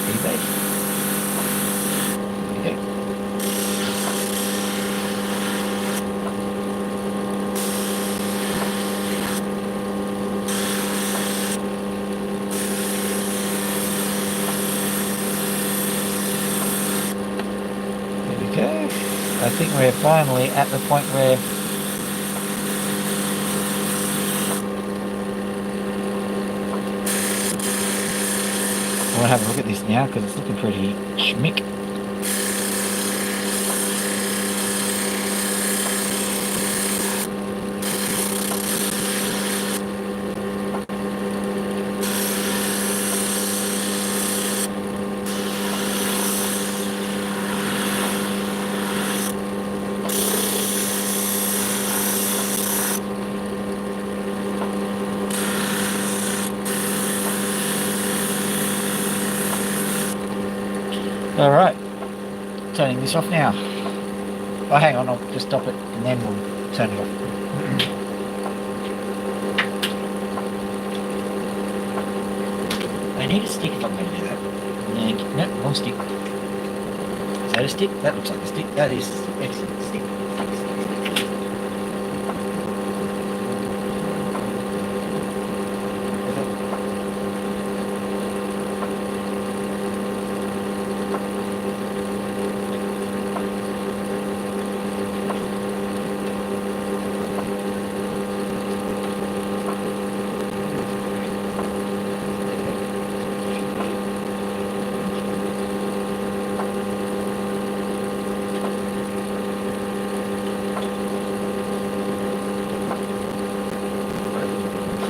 feedback. think we're finally at the point where I want to have a look at this now because it's looking pretty schmick. Alright, turning this off now. Oh, hang on, I'll just stop it and then we'll turn it off. I need a stick if I'm going to do that. No, wrong stick. Is that a stick? That looks like a stick. That is an excellent stick.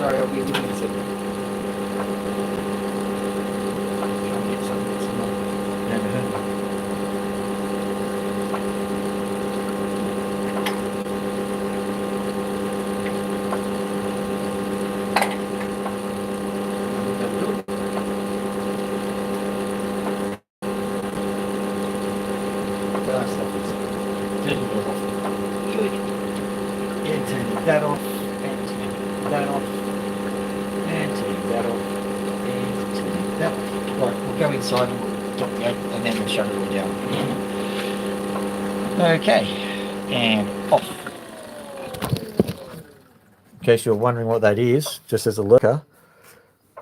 Sorry, I'll be looking at it. Try and get something that's not never heard of. That off, and turn that off, and turn that off, and turn that off. Right, we'll go inside and we'll drop the gate and then we'll shut it all down. Okay, and off. In case you're wondering what that is, just as a lurker,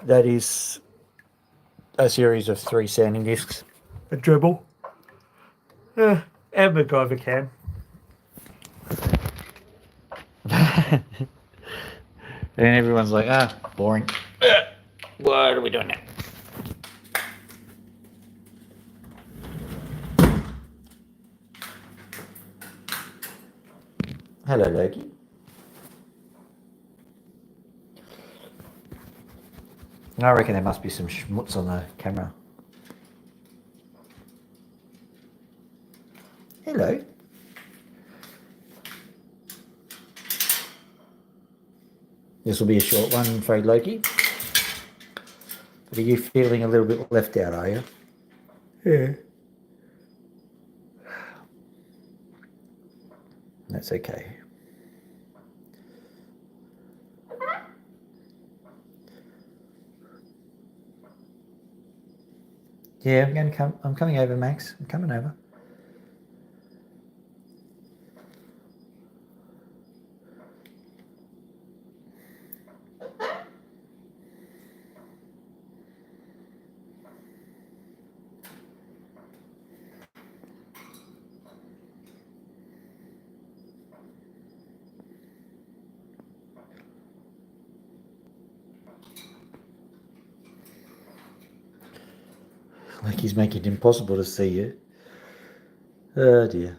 that is a series of 3 sanding discs. A dribble. And MacGyver cam. And everyone's like, boring. What are we doing now? Hello, Loki. I reckon there must be some schmutz on the camera. Hello. This will be a short one, I'm afraid, Loki. But are you feeling a little bit left out, are you? Yeah. That's okay. Yeah, I'm coming over, Max. I'm coming over. Like he's making it impossible to see you. Oh dear.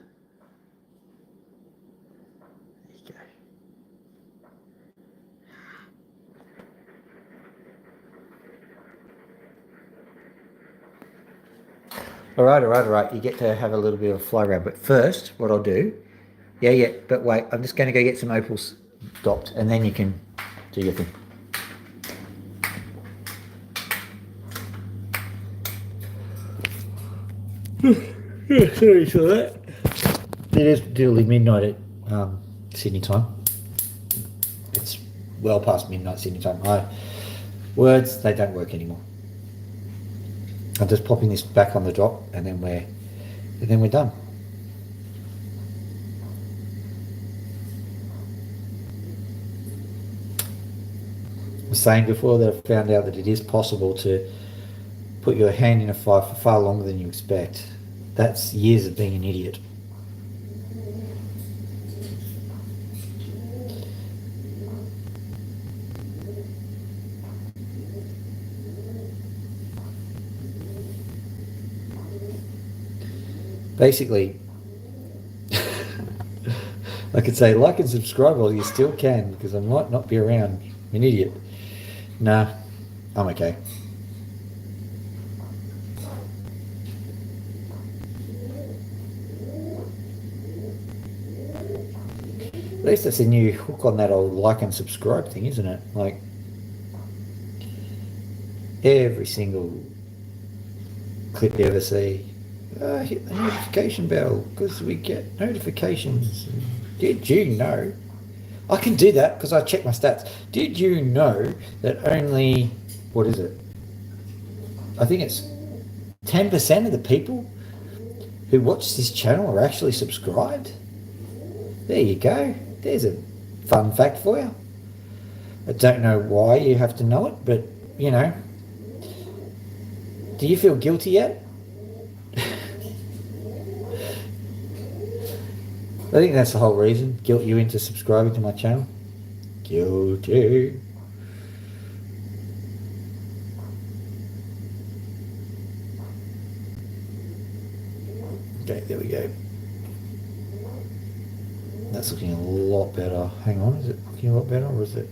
There you go. All right. You get to have a little bit of a fly around. But first, what I'll do... Yeah, but wait. I'm just going to go get some opals docked and then you can do your thing. Sorry for that. It is nearly midnight at Sydney time. It's well past midnight Sydney time. Words, they don't work anymore. I'm just popping this back on the drop and then we're done. I was saying before that I found out that it is possible to put your hand in a fire for far longer than you expect. That's years of being an idiot. Basically, I could say like and subscribe while you still can, because I might not be around. I'm an idiot. Nah, I'm okay. At least that's a new hook on that old like and subscribe thing, isn't it? Like, every single clip you ever see, hit the notification bell because we get notifications. Did you know? I can do that because I check my stats. Did you know that only, what is it? I think it's 10% of the people who watch this channel are actually subscribed? There you go. There's a fun fact for you. I don't know why you have to know it, but, you know. Do you feel guilty yet? I think that's the whole reason. Guilt you into subscribing to my channel. Guilty. Okay, there we go. That's looking a lot better. Hang on, is it looking a lot better, or is it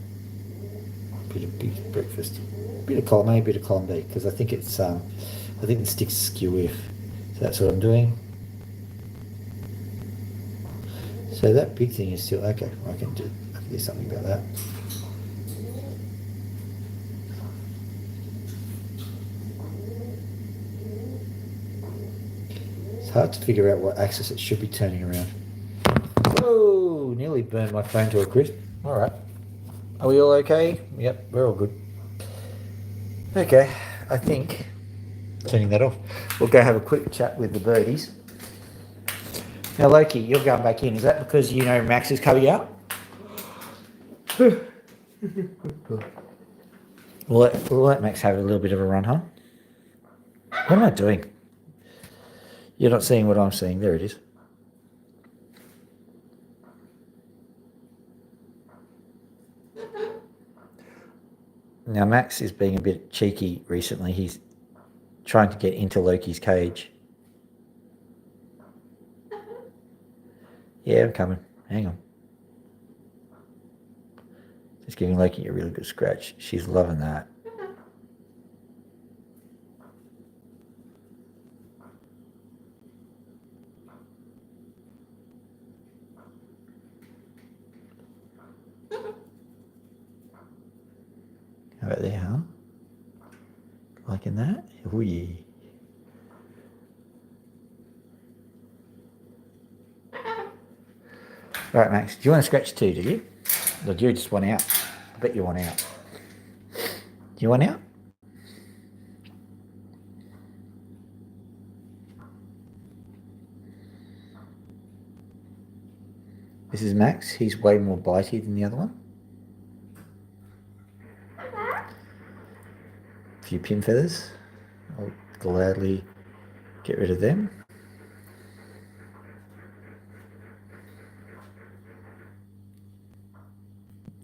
a bit of beef breakfast? Bit of column A, bit of column B, because I think it's I think the stick's skew if. So that's what I'm doing. So that big thing is still okay. I can do something about that. It's hard to figure out what axis it should be turning around. Whoa, nearly burned my phone to a crisp. All right. Are we all okay? Yep, we're all good. Okay, I think turning that off. We'll go have a quick chat with the birdies. Now, Loki, you're going back in. Is that because you know Max is coming out? we'll let Max have a little bit of a run, huh? What am I doing? You're not seeing what I'm seeing. There it is. Now, Max is being a bit cheeky recently. He's trying to get into Loki's cage. Yeah, I'm coming. Hang on. Just giving Loki a really good scratch. She's loving that. How about there, huh? Liking that? Oh, yeah. All right, Max. Do you want to scratch too, do you? Or do you just want out? I bet you want out. Do you want out? This is Max. He's way more bitey than the other one. A few pin feathers. I'll gladly get rid of them.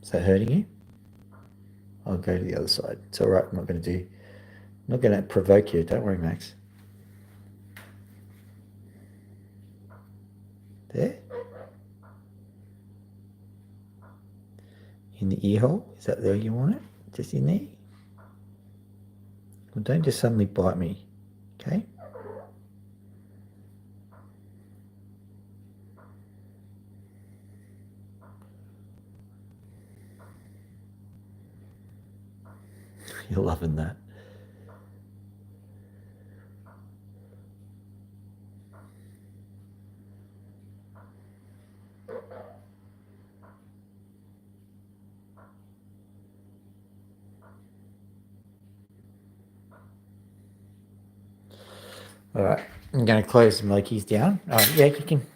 Is that hurting you? I'll go to the other side. It's all right. I'm not going to provoke you. Don't worry, Max. There. In the ear hole. Is that there you want it? Just in there? Well, don't just suddenly bite me. Okay? You're loving that. All right, I'm going to close some Loki's down. Oh, yeah, you can. You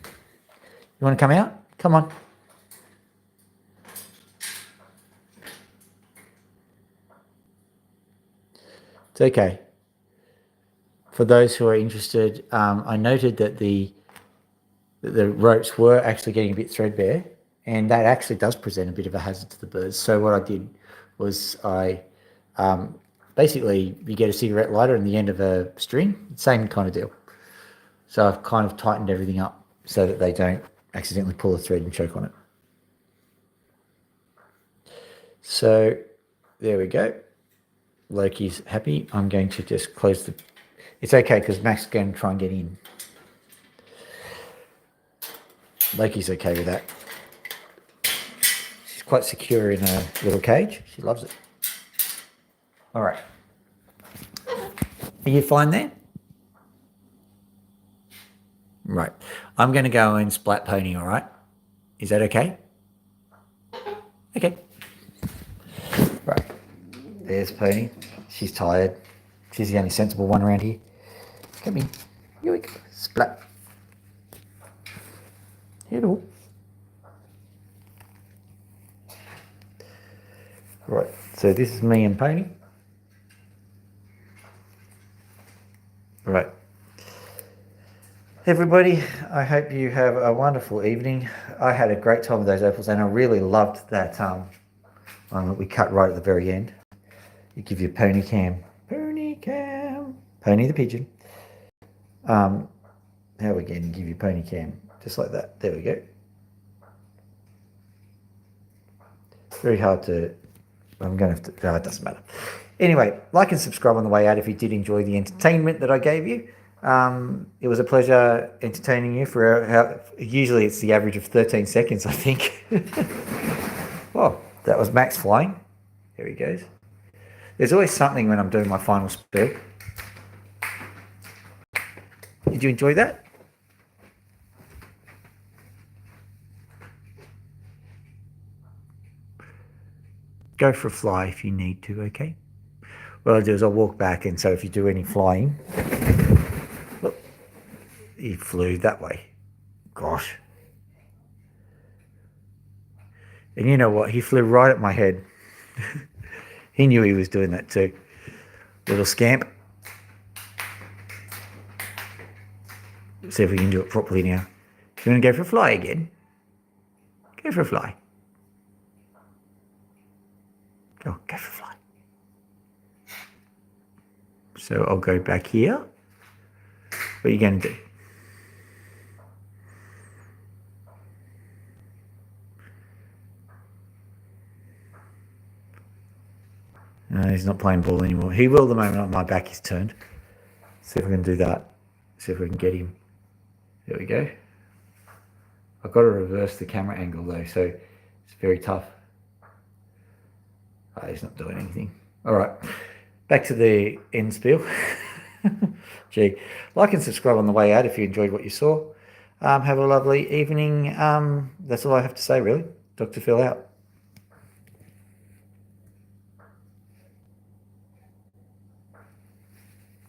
want to come out? Come on. It's okay. For those who are interested, I noted that the ropes were actually getting a bit threadbare, and that actually does present a bit of a hazard to the birds. So what I did was I basically you get a cigarette lighter and the end of a string, same kind of deal. So I've kind of tightened everything up so that they don't accidentally pull a thread and choke on it. So there we go. Loki's happy. I'm going to just close the... It's okay because Max is going to try and get in. Loki's okay with that. She's quite secure in her little cage. She loves it. All right. Are you fine there? Right. I'm going to go and splat Pony, all right? Is that okay? Okay. Right. There's Pony. She's tired. She's the only sensible one around here. Come in. Here we go. Splat. Hello. Right. So this is me and Pony. Right. Everybody, I hope you have a wonderful evening. I had a great time with those opals, and I really loved that one that we cut right at the very end. You give your Pony cam. Pony cam. Pony the pigeon. How again, give your Pony cam. Just like that. There we go. Very hard to... I'm going to have to... No, it doesn't matter. Anyway, like and subscribe on the way out if you did enjoy the entertainment that I gave you. It was a pleasure entertaining you for usually it's the average of 13 seconds, I think. Oh, that was Max flying. There he goes. There's always something when I'm doing my final spell. Did you enjoy that? Go for a fly if you need to, okay? What I'll do is I'll walk back, and so if you do any flying... Look, he flew that way. Gosh. And you know what? He flew right at my head. He knew he was doing that too. Little scamp. Let's see if we can do it properly now. You want to go for a fly again? Go for a fly. Go for a fly. So I'll go back here. What are you going to do? No, he's not playing ball anymore. He will the moment my back is turned. See if we can do that. See if we can get him. There we go. I've got to reverse the camera angle though, so it's very tough. Oh, he's not doing anything. All right, back to the end spiel. Gee, like and subscribe on the way out if you enjoyed what you saw. Have a lovely evening. That's all I have to say, really. Dr. Phil out.